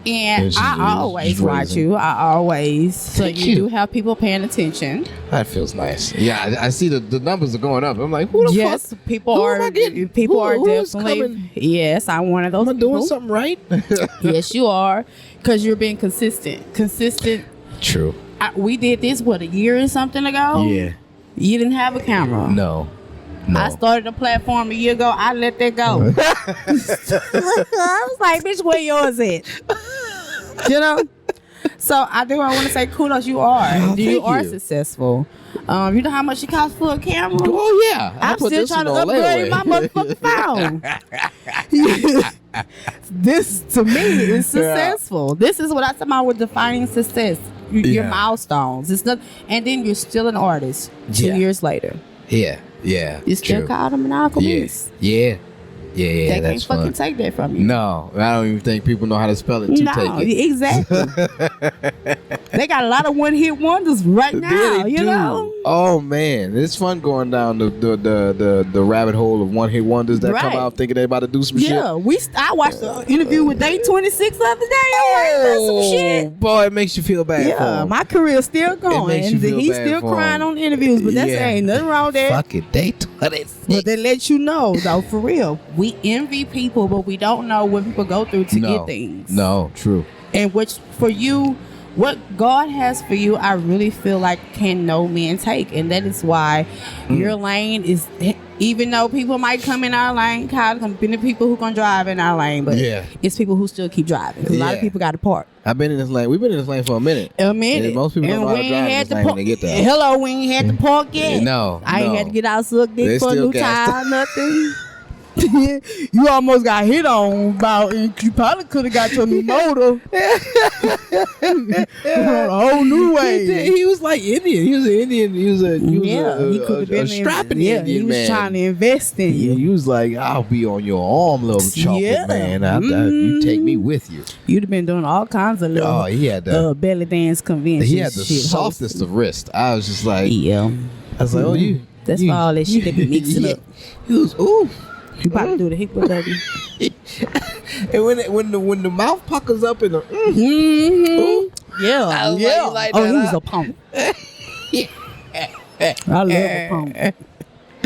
And I always watch you. I always. So you do have people paying attention. That feels nice. Yeah, I see the numbers are going up. I'm like, who the fuck? Yes, people are definitely. Yes, I'm one of those. Am I doing something right? Yes, you are, because you're being consistent. True. We did this a year or something ago. Yeah. You didn't have a camera. No. I started a platform a year ago. I let that go. I was like, bitch, where yours at? You know? So I want to say kudos. You are. You are successful. You know how much it costs for a camera? Oh, yeah. I'm still trying to upgrade my motherfucking phone. This, to me, is successful. Yeah. This is what I talk about with defining success. Your milestones. It's not, and then you're still an artist 2 years later. Yeah. Yeah, you still called a Maniacal Menace. Yeah. They can't fucking take that from you. No, I don't even think people know how to spell it to take it. Exactly. They got a lot of one-hit wonders right now. You know. Oh man, it's fun going down the rabbit hole of one-hit wonders that come out thinking they about to do some shit. Yeah, I watched the interview with Day 26 the other day. Some shit. Boy, it makes you feel bad. Yeah, my career's still going. He's still crying on interviews, but that's ain't nothing wrong there. Fuck it, Day 26. But they let you know, though, for real. We envy people, but we don't know what people go through to get things. No, true. And which, for you, what God has for you, I really feel like can no man take. And that is why your lane is, even though people might come in our lane, Kyle, be the people who can drive in our lane, but it's people who still keep driving. A lot of people got to park. I've been in this lane. We've been in this lane for a minute. And most people don't know how to drive in this lane when they get there. Hello, we ain't had to park yet. No. I ain't had to get out sucked in for a new tire or nothing. You almost got hit on about, and you probably could have got your new motor on a whole new way. He was like Indian. He was an Indian. He could have been a strapping Indian man. He was trying to invest in you. He was like, I'll be on your arm, little chocolate man. You take me with you. You'd have been doing all kinds of little he had the belly dance conventions. He had the softest of wrist. I was just like, I was like, that's why all that shit they be mixing up. He was, ooh. You about to do the hip baby. And when the mouth puckers up in the like he was a pump. I love a pump.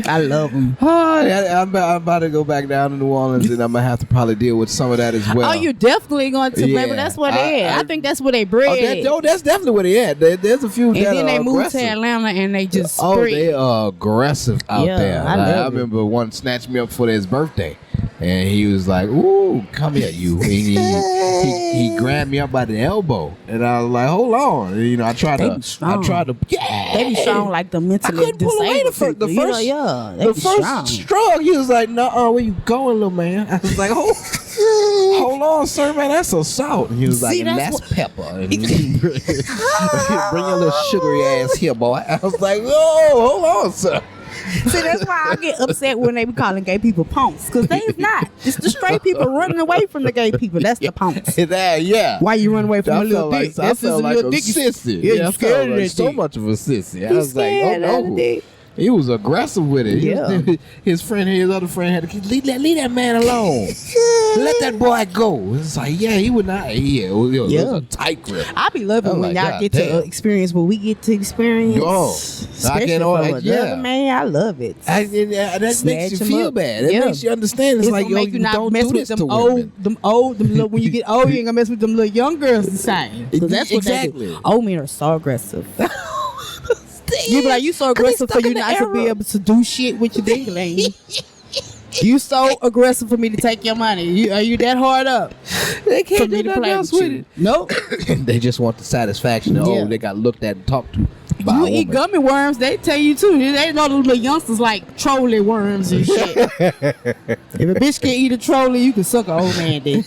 I love them. I'm about to go back down to New Orleans, and I'm gonna have to probably deal with some of that as well. Oh, you're definitely going to, baby. That's where they at. I think that's where they bred. That's definitely where they at. There's a few. And then they moved to Atlanta, and they just they are aggressive out there. I remember one snatched me up for his birthday. And he was like, "Ooh, come here, you!" And he grabbed me up by the elbow, and I was like, "Hold on!" And, I tried to, They be strong like the mentally disabled. The first stroke, he was like, "No, where you going, little man?" I was like, "Hold on, sir, man, that's assault." And he was like, "And that's pepper." And bring your little sugary ass here, boy. I was like, "Whoa, hold on, sir." See, that's why I get upset when they be calling gay people punks, because they is not. It's the straight people running away from the gay people. That's the punks. Why you run away from a little dick? That's a little dick. Sissy. Yeah, you scared of that so much of a sissy. I was like, oh no. He was aggressive with it. His other friend had to leave that man alone. Let that boy go. It's like, he would not. It was a tight grip. I be loving when y'all get to experience what we get to experience. I can't. Man, I love it. That makes you feel bad. It makes you understand. It's like, you don't mess with them old. When you get old, you ain't gonna mess with them little young girls the same. Because that's what they do. Old men are so aggressive. You be like, you so aggressive for you not to be able to do shit with your dingling. You so aggressive for me to take your money. Are you that hard up? They can't do nothing else with it. Nope. They just want the satisfaction of, they got looked at and talked to. You eat gummy worms, they tell you too. They know those little youngsters like trolley worms and shit. If a bitch can eat a trolley, you can suck an old man dick.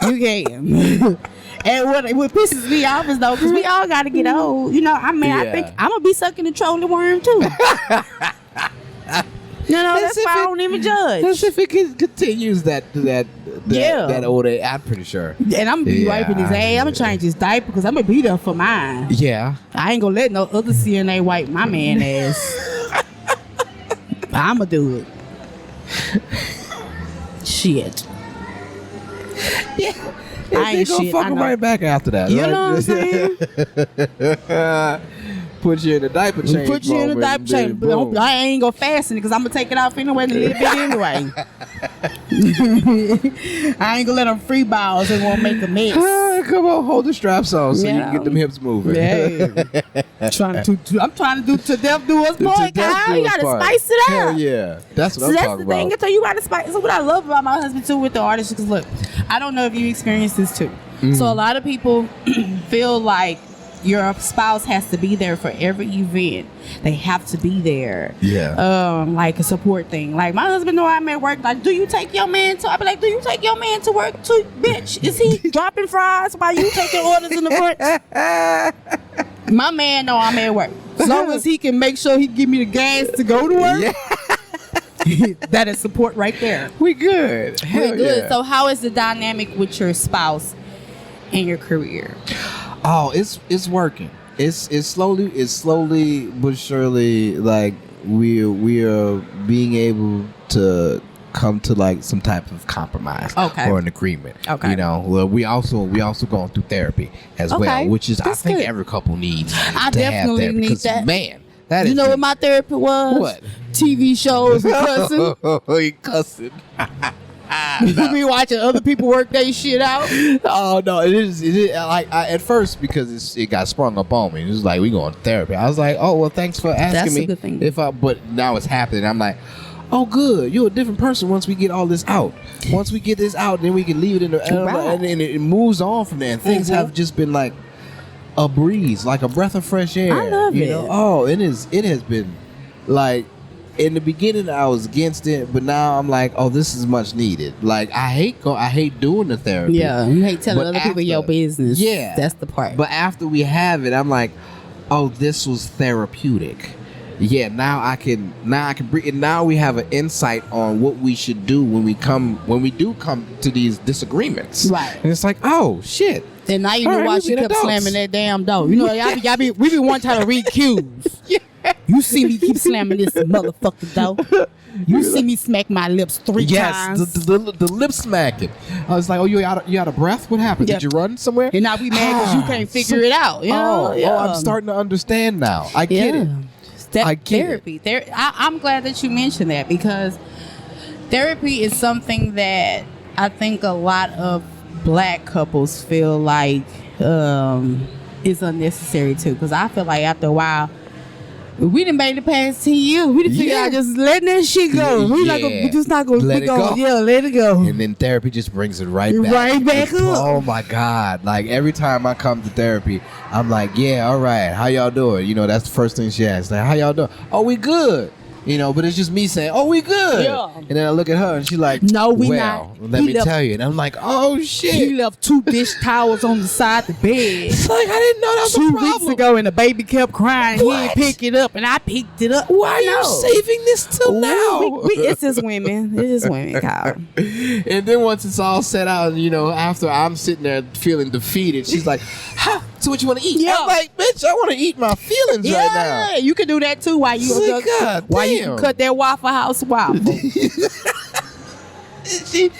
You can. And what pisses me off is, though, because we all got to get old. I think I'm going to be sucking the trolley worm, too. That's why I don't even judge. As if it continues that old age. I'm pretty sure. And I'm gonna be wiping his ass. I'm gonna change his diaper because I'm gonna be there for mine. Yeah. I ain't gonna let no other CNA wipe my man ass. I'm gonna do it. Shit. Yeah. I ain't gonna shit. fuck I him know. right back after that. You right? know what I'm saying? Put you in the diaper change. Put you in the moment, diaper and then change. boom. I ain't gonna fasten it because I'm gonna take it off anyway in a little bit anyway. I ain't gonna let them free balls and won't make a mess. Come on, hold the straps on so you can get them hips moving. Yeah. I'm trying to do to death do us part, Kyle. You gotta spice it up. Hell yeah. That's what I'm talking the thing. about. So you gotta spice. So what I love about my husband too with the artists, because look, I don't know if you experience this too. So a lot of people feel like your spouse has to be there for every event. They have to be there. Yeah. Like a support thing. Like my husband know I'm at work. Like, do you take your man to? I be like, do you take your man to work too, bitch? Is he dropping fries while you taking orders in the front? My man know I'm at work. As long as he can make sure he give me the gas to go to work. Yeah. That is support right there. We good. Hell We're good. yeah. So how is the dynamic with your spouse in your career? Oh, it's working. It's slowly but surely, like we are being able to come to like some type of compromise or an agreement. Okay. You know, well, we also going through therapy as well, which is That's I think good. every couple needs. I to definitely have therapy, need 'cause, that. Man, that is You know what my therapy was? What? TV shows and cussing. He cussing. You be watching other people work their shit out. Oh no, it is like at first because it got sprung up on me. It was like we going to therapy. I was like, oh well, thanks for asking That's me. a good thing. But now it's happening. I'm like, oh good, you're a different person once we get all this out. Once we get this out, then we can leave it in the Right. and it moves on from there. And things have just been like a breeze, like a breath of fresh air. I love you it. know? Oh, it has been like. In the beginning, I was against it, but now I'm like, "Oh, this is much needed." Like, I hate doing the therapy. Yeah, you hate telling But other people your business. Yeah, That's the part. But after we have it, I'm like, "Oh, this was therapeutic." Yeah, now I can breathe. And now we have an insight on what we should do when we do come to these disagreements. Right. And it's like, "Oh shit." And now you All know right, why we she been kept adults. slamming that damn door. You know, we be one trying to read cues. Yeah. You see me keep slamming this motherfucking door. You see me smack my lips three times. Yes, the lip smacking. I was like, "Oh, you out of breath? What happened? Yeah. Did you run somewhere?" And now we mad because you can't figure it out. You know? I'm starting to understand now. I get it. I get therapy. I'm glad that you mentioned that, because therapy is something that I think a lot of black couples feel like is unnecessary too. Because I feel like after a while, we done made it past 10 years. We done figured out just letting that shit go. We just not gonna let it go. Yeah, let it go. And then therapy just brings it right back. Right back up. Oh my God. Like every time I come to therapy, I'm like, yeah, all right, how y'all doing? You know, that's the first thing she asks. Like, how y'all doing? Oh, we good. You know, but it's just me saying, oh, we good. Yeah. And then I look at her and she's like, No, we well, not. let me tell you. And I'm like, oh shit. He left 2 dish towels on the side of the bed. It's like, I didn't know that was a 2 problem. weeks ago, and the baby kept crying. He What? didn't pick it up, and I picked it up. Why are you No. saving this till now? It's just women. It's just women, Kyle. And then once it's all set out, you know, after I'm sitting there feeling defeated, she's like, "Ha, so what you want to eat?" Yeah. I'm like, "Bitch, I want to eat my feelings right now." You can do that too while you It's like, God you damn. can cut that Waffle House waffle. She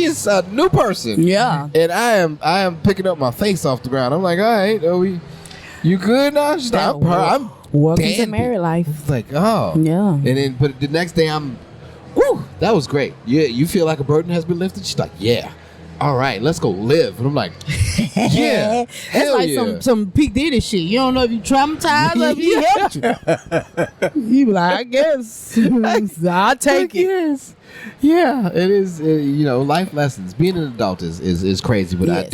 is a new person. Yeah. And I am picking up my face off the ground. I'm like, all right, you good now? She's like, I'm Welcome to dandy. married life. It's like, oh. Yeah. And then, but the next day woo, that was great. Yeah, you feel like a burden has been lifted? She's like, yeah. All right, let's go live. And I'm like, yeah. That's hell like yeah. some P. Diddy shit. You don't know if you traumatized or if he helped you. You be like, I guess. I'll take it. Yes. Yeah, it is. You know, life lessons. Being an adult is crazy, but Yes.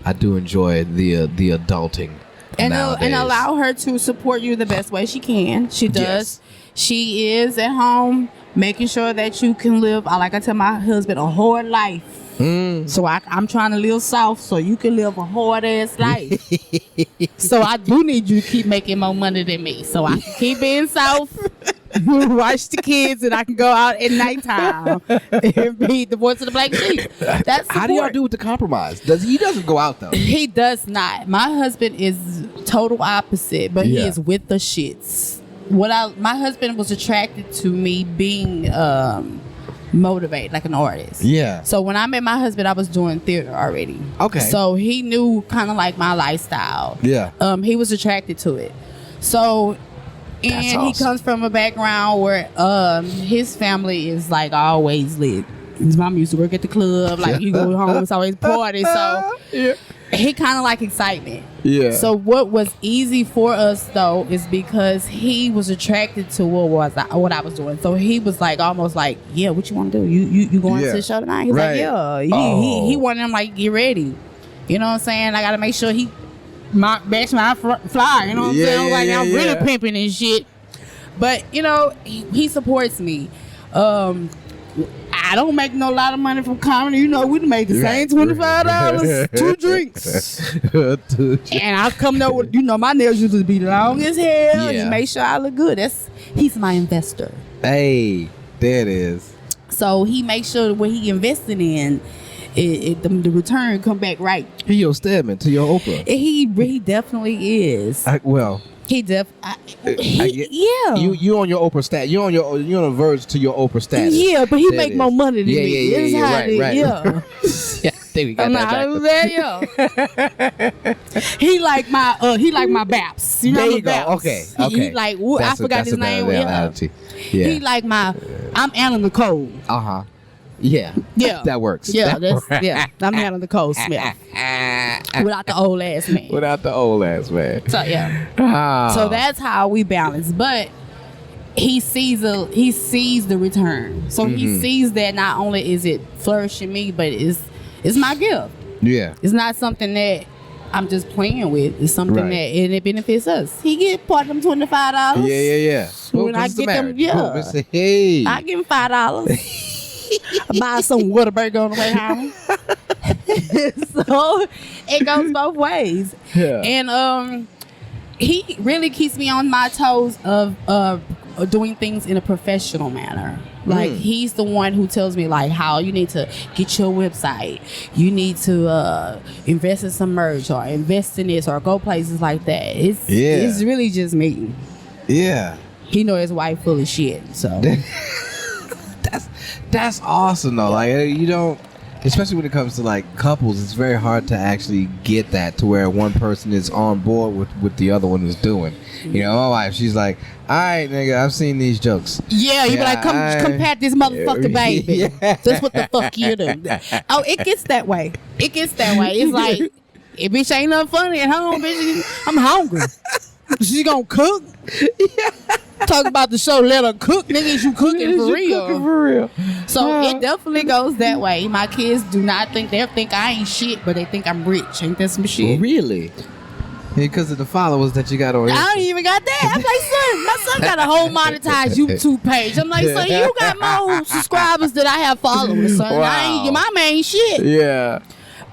I do enjoy the adulting. And nowadays. allow her to support you the best way she can. She does. Yes. She is at home making sure that you can live, like I tell my husband, a hard life. So I'm trying to live soft so you can live a hard ass life. So I do need you to keep making more money than me so I can keep being soft watch the kids, and I can go out at nighttime and be the voice of the black sheep. That's How do y'all support. do with the compromise? He doesn't go out though. He does not. My husband is total opposite, but he Yeah. is with the shits. My husband was attracted to me being motivated like an artist. Yeah. So when I met my husband, I was doing theater already. Okay. So he knew kind of like my lifestyle. Yeah. He was attracted to it. So, and That's he awesome. comes from a background where his family is like always lit. His mom used to work at the club. Like you go home, it's always party. So Yeah. he kind of like excitement. Yeah. So what was easy for us though is because he was attracted to what I was doing. So he was like almost like, yeah, what you want to do? You going Yeah. to the show tonight? He's Right. like, yeah. Oh. He wanted him like get ready. You know what I'm saying? I got to make sure he match my fly. You know what I'm Yeah, saying? yeah, Like yeah, I'm yeah. really pimping and shit. But you know he supports me. I don't make no lot of money from comedy. You know, we make the same $25, 2 drinks. And I come there with, my nails used to be long as hell. Yeah. He make sure I look good. He's my investor. Hey, there it is. So he makes sure what he invested in, the return come back right. He your Stedman to your Oprah. And he definitely is. He yeah. You on your Oprah stat. You on the verge to your Oprah status. Yeah, but he That make is. more money than me. Yeah, That's yeah, how right, it is. right. Yeah. Yeah, I think we got I'm that not back. he like my Baps. You know There my you go. Baps. Okay. He like I forgot his name. Yeah. Yeah. He like I'm Anna Nicole. Uh-huh. Yeah. Yeah. That works. Yeah, That I'm Anna Nicole Smith without the old ass man. Without the old ass man. So yeah. Ah. So that's how we balance. But he sees the return. So he sees that not only is it flourishing me, but it's my gift. Yeah. It's not something that I'm just playing with. It's something Right. that and it benefits us. He get part of them $25. Yeah. When I get them, yeah. Say, hey. I give him $5. Buy some Whataburger on the way home. So it goes both ways. Yeah. And he really keeps me on my toes of doing things in a professional manner. Like he's the one who tells me like how you need to get your website, you need to invest in some merch or invest in this or go places like that. It's really just me. Yeah. He know his wife full of shit. So That's awesome though. Like you don't, especially when it comes to like couples, it's very hard to actually get that to where one person is on board with what the other one is doing. You know, my wife, she's like, all right, nigga, I've seen these jokes. yeah, you be like, come pat this motherfucker baby. Yeah. That's what the fuck you do. Oh, it gets that way. It's like, if bitch ain't nothing funny at home, bitch, I'm hungry. She gonna cook? Talk about the show, let her cook. Niggas, you cooking for real. Cooking for real. So it definitely goes that way. My kids do not think, they think I ain't shit, but they think I'm rich. Ain't that some shit? Really? Because of the followers that you got on I Instagram. don't even got that. I'm like, son, my son got a whole monetized YouTube page. I'm like, son, you got more subscribers than I have followers, son. Wow. Your mama ain't shit. Yeah.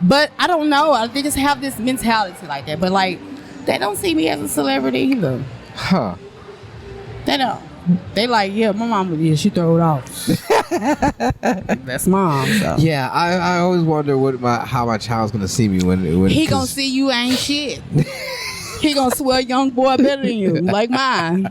But I don't know. They just have this mentality like that. But like, they don't see me as a celebrity either. Huh. They don't. They like, yeah, my mama, yeah, she throw it off. That's mom. So. Yeah, I always wonder how my child's gonna see me when He gonna see you ain't shit. He gonna swear young boy better than you, like mine.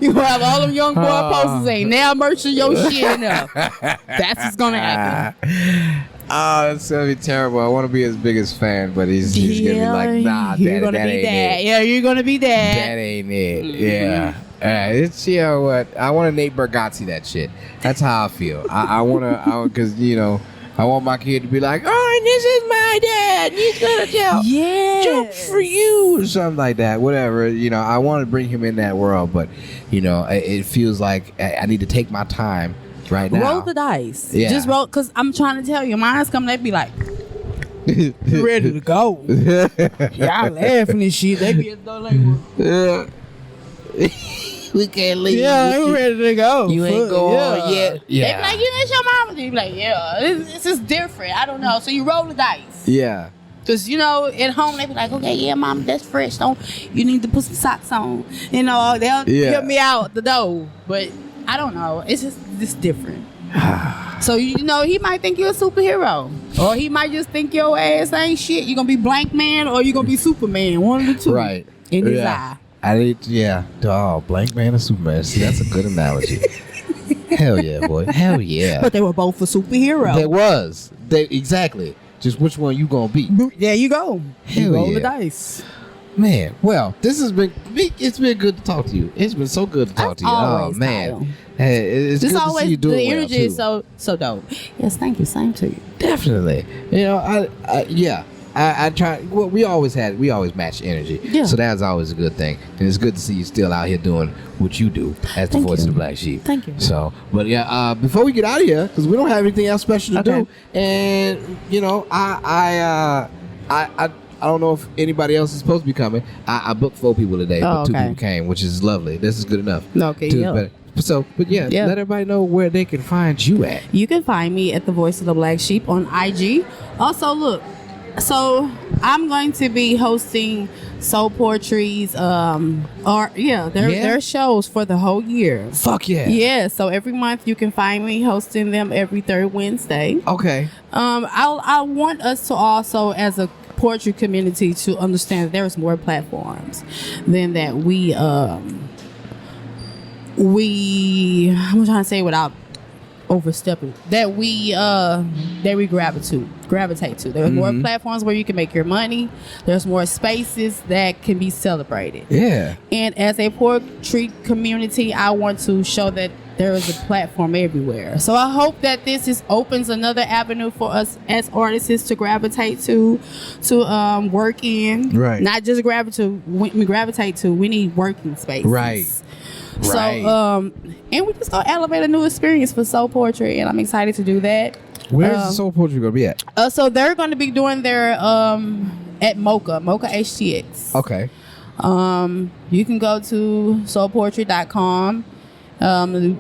You gonna have all them young boy posters ain't now merchant your shit enough. That's what's gonna happen. Oh, that's gonna be terrible. I want to be his biggest fan, but he's gonna be like, nah, you're that gonna ain't be that. it. Yeah, you're gonna be that. That ain't it. Yeah. It's, you know what? I want to Nate Bargatze that shit. That's how I feel. I want to, because, you know, I want my kid to be like, oh, and this is my dad. He's going to tell jokes for you. Or something like that. Whatever. You know, I want to bring him in that world. But, you know, it feels like I need to take my time right now. Roll the dice. Yeah. Just roll, because I'm trying to tell you, mine's coming, they be like, ready to go. Y'all laughing and shit. They be as though like, Yeah. We can't leave. yeah, I'm ready to go. You ain't going yet. They be like, you know, it's your mama. They be like, yeah, this is different. I don't know. So you roll the dice. Yeah. Cause at home they be like, okay, yeah, mom, that's fresh. You need to put some socks on. They'll help me out the door. But I don't know. It's different. So he might think you're a superhero, or he might just think your ass ain't shit. You're gonna be blank man, or you're gonna be Superman. One of the two. Right. In his eye. Oh, blank man and Superman. See, that's a good analogy. Hell yeah, boy. Hell yeah. But they were both a superhero. They was. Exactly. Just which one you gonna be? There you go. Hell roll yeah. the dice. Man, well, it's been good to talk to you. It's been so good to talk to you. Oh man. Kyle. Hey, it's Just good always to see you doing the energy is well too. so dope. Yes, thank you. Same to you. Definitely. I try. Well, we always match energy. Yeah. So that's always a good thing, and it's good to see you still out here doing what you do as the voice of the Black Sheep. Thank you. So, but before we get out of here, because we don't have anything else special to do, and I don't know if anybody else is supposed to be coming. I booked 4 people today, but 2 people came, which is lovely. This is good enough. Okay, yeah. Let everybody know where they can find you at. You can find me at the Voice of the Black Sheep on IG. Also, look, so I'm going to be hosting Soul Poetry's their shows for the whole year. Fuck yeah. Yeah, so every month you can find me hosting them every third Wednesday. Okay. I want us to also, as a poetry community, to understand that there's more platforms than that I'm trying to say without overstepping, that we gravitate to. There's more platforms where you can make your money. There's more spaces that can be celebrated. Yeah. And as a poetry community, I want to show that there is a platform everywhere. So I hope that this opens another avenue for us as artists to gravitate to work in. Right. Not just gravitate to. We need working spaces. Right. So and we just gonna elevate a new experience for soul poetry, and I'm excited to do that. Where's the Soul Poetry gonna be at? So they're gonna be doing their at Mocha HTX. Okay. You can go to soulpoetry.com.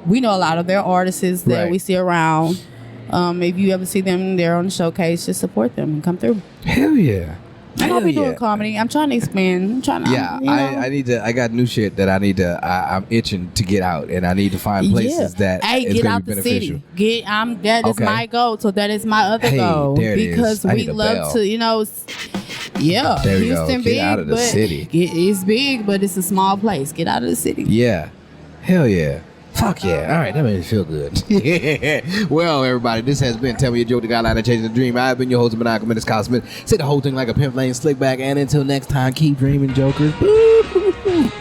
We know a lot of their artists that we see around. If you ever see them, they're on the showcase, just support them and come through. Hell yeah. I'm gonna be doing comedy. I'm trying to expand. I need to. I got new shit that I need to. I'm itching to get out, and I need to find places that is get gonna out be the beneficial. city. That is my goal. So that is my other goal, there it because is. I we need a love bell. to, There we go. Houston Get big, out of the city. It's big, but it's a small place. Get out of the city. Yeah. Hell yeah. Fuck yeah. All right, that made me feel good. Well, everybody, this has been Tell Me Your Joke, the guideline of changing the dream. I've been your host, Maniacal, Menace, Say the whole thing like a pimp lane slick back. And until next time, keep dreaming, jokers. Boo, boo, boo.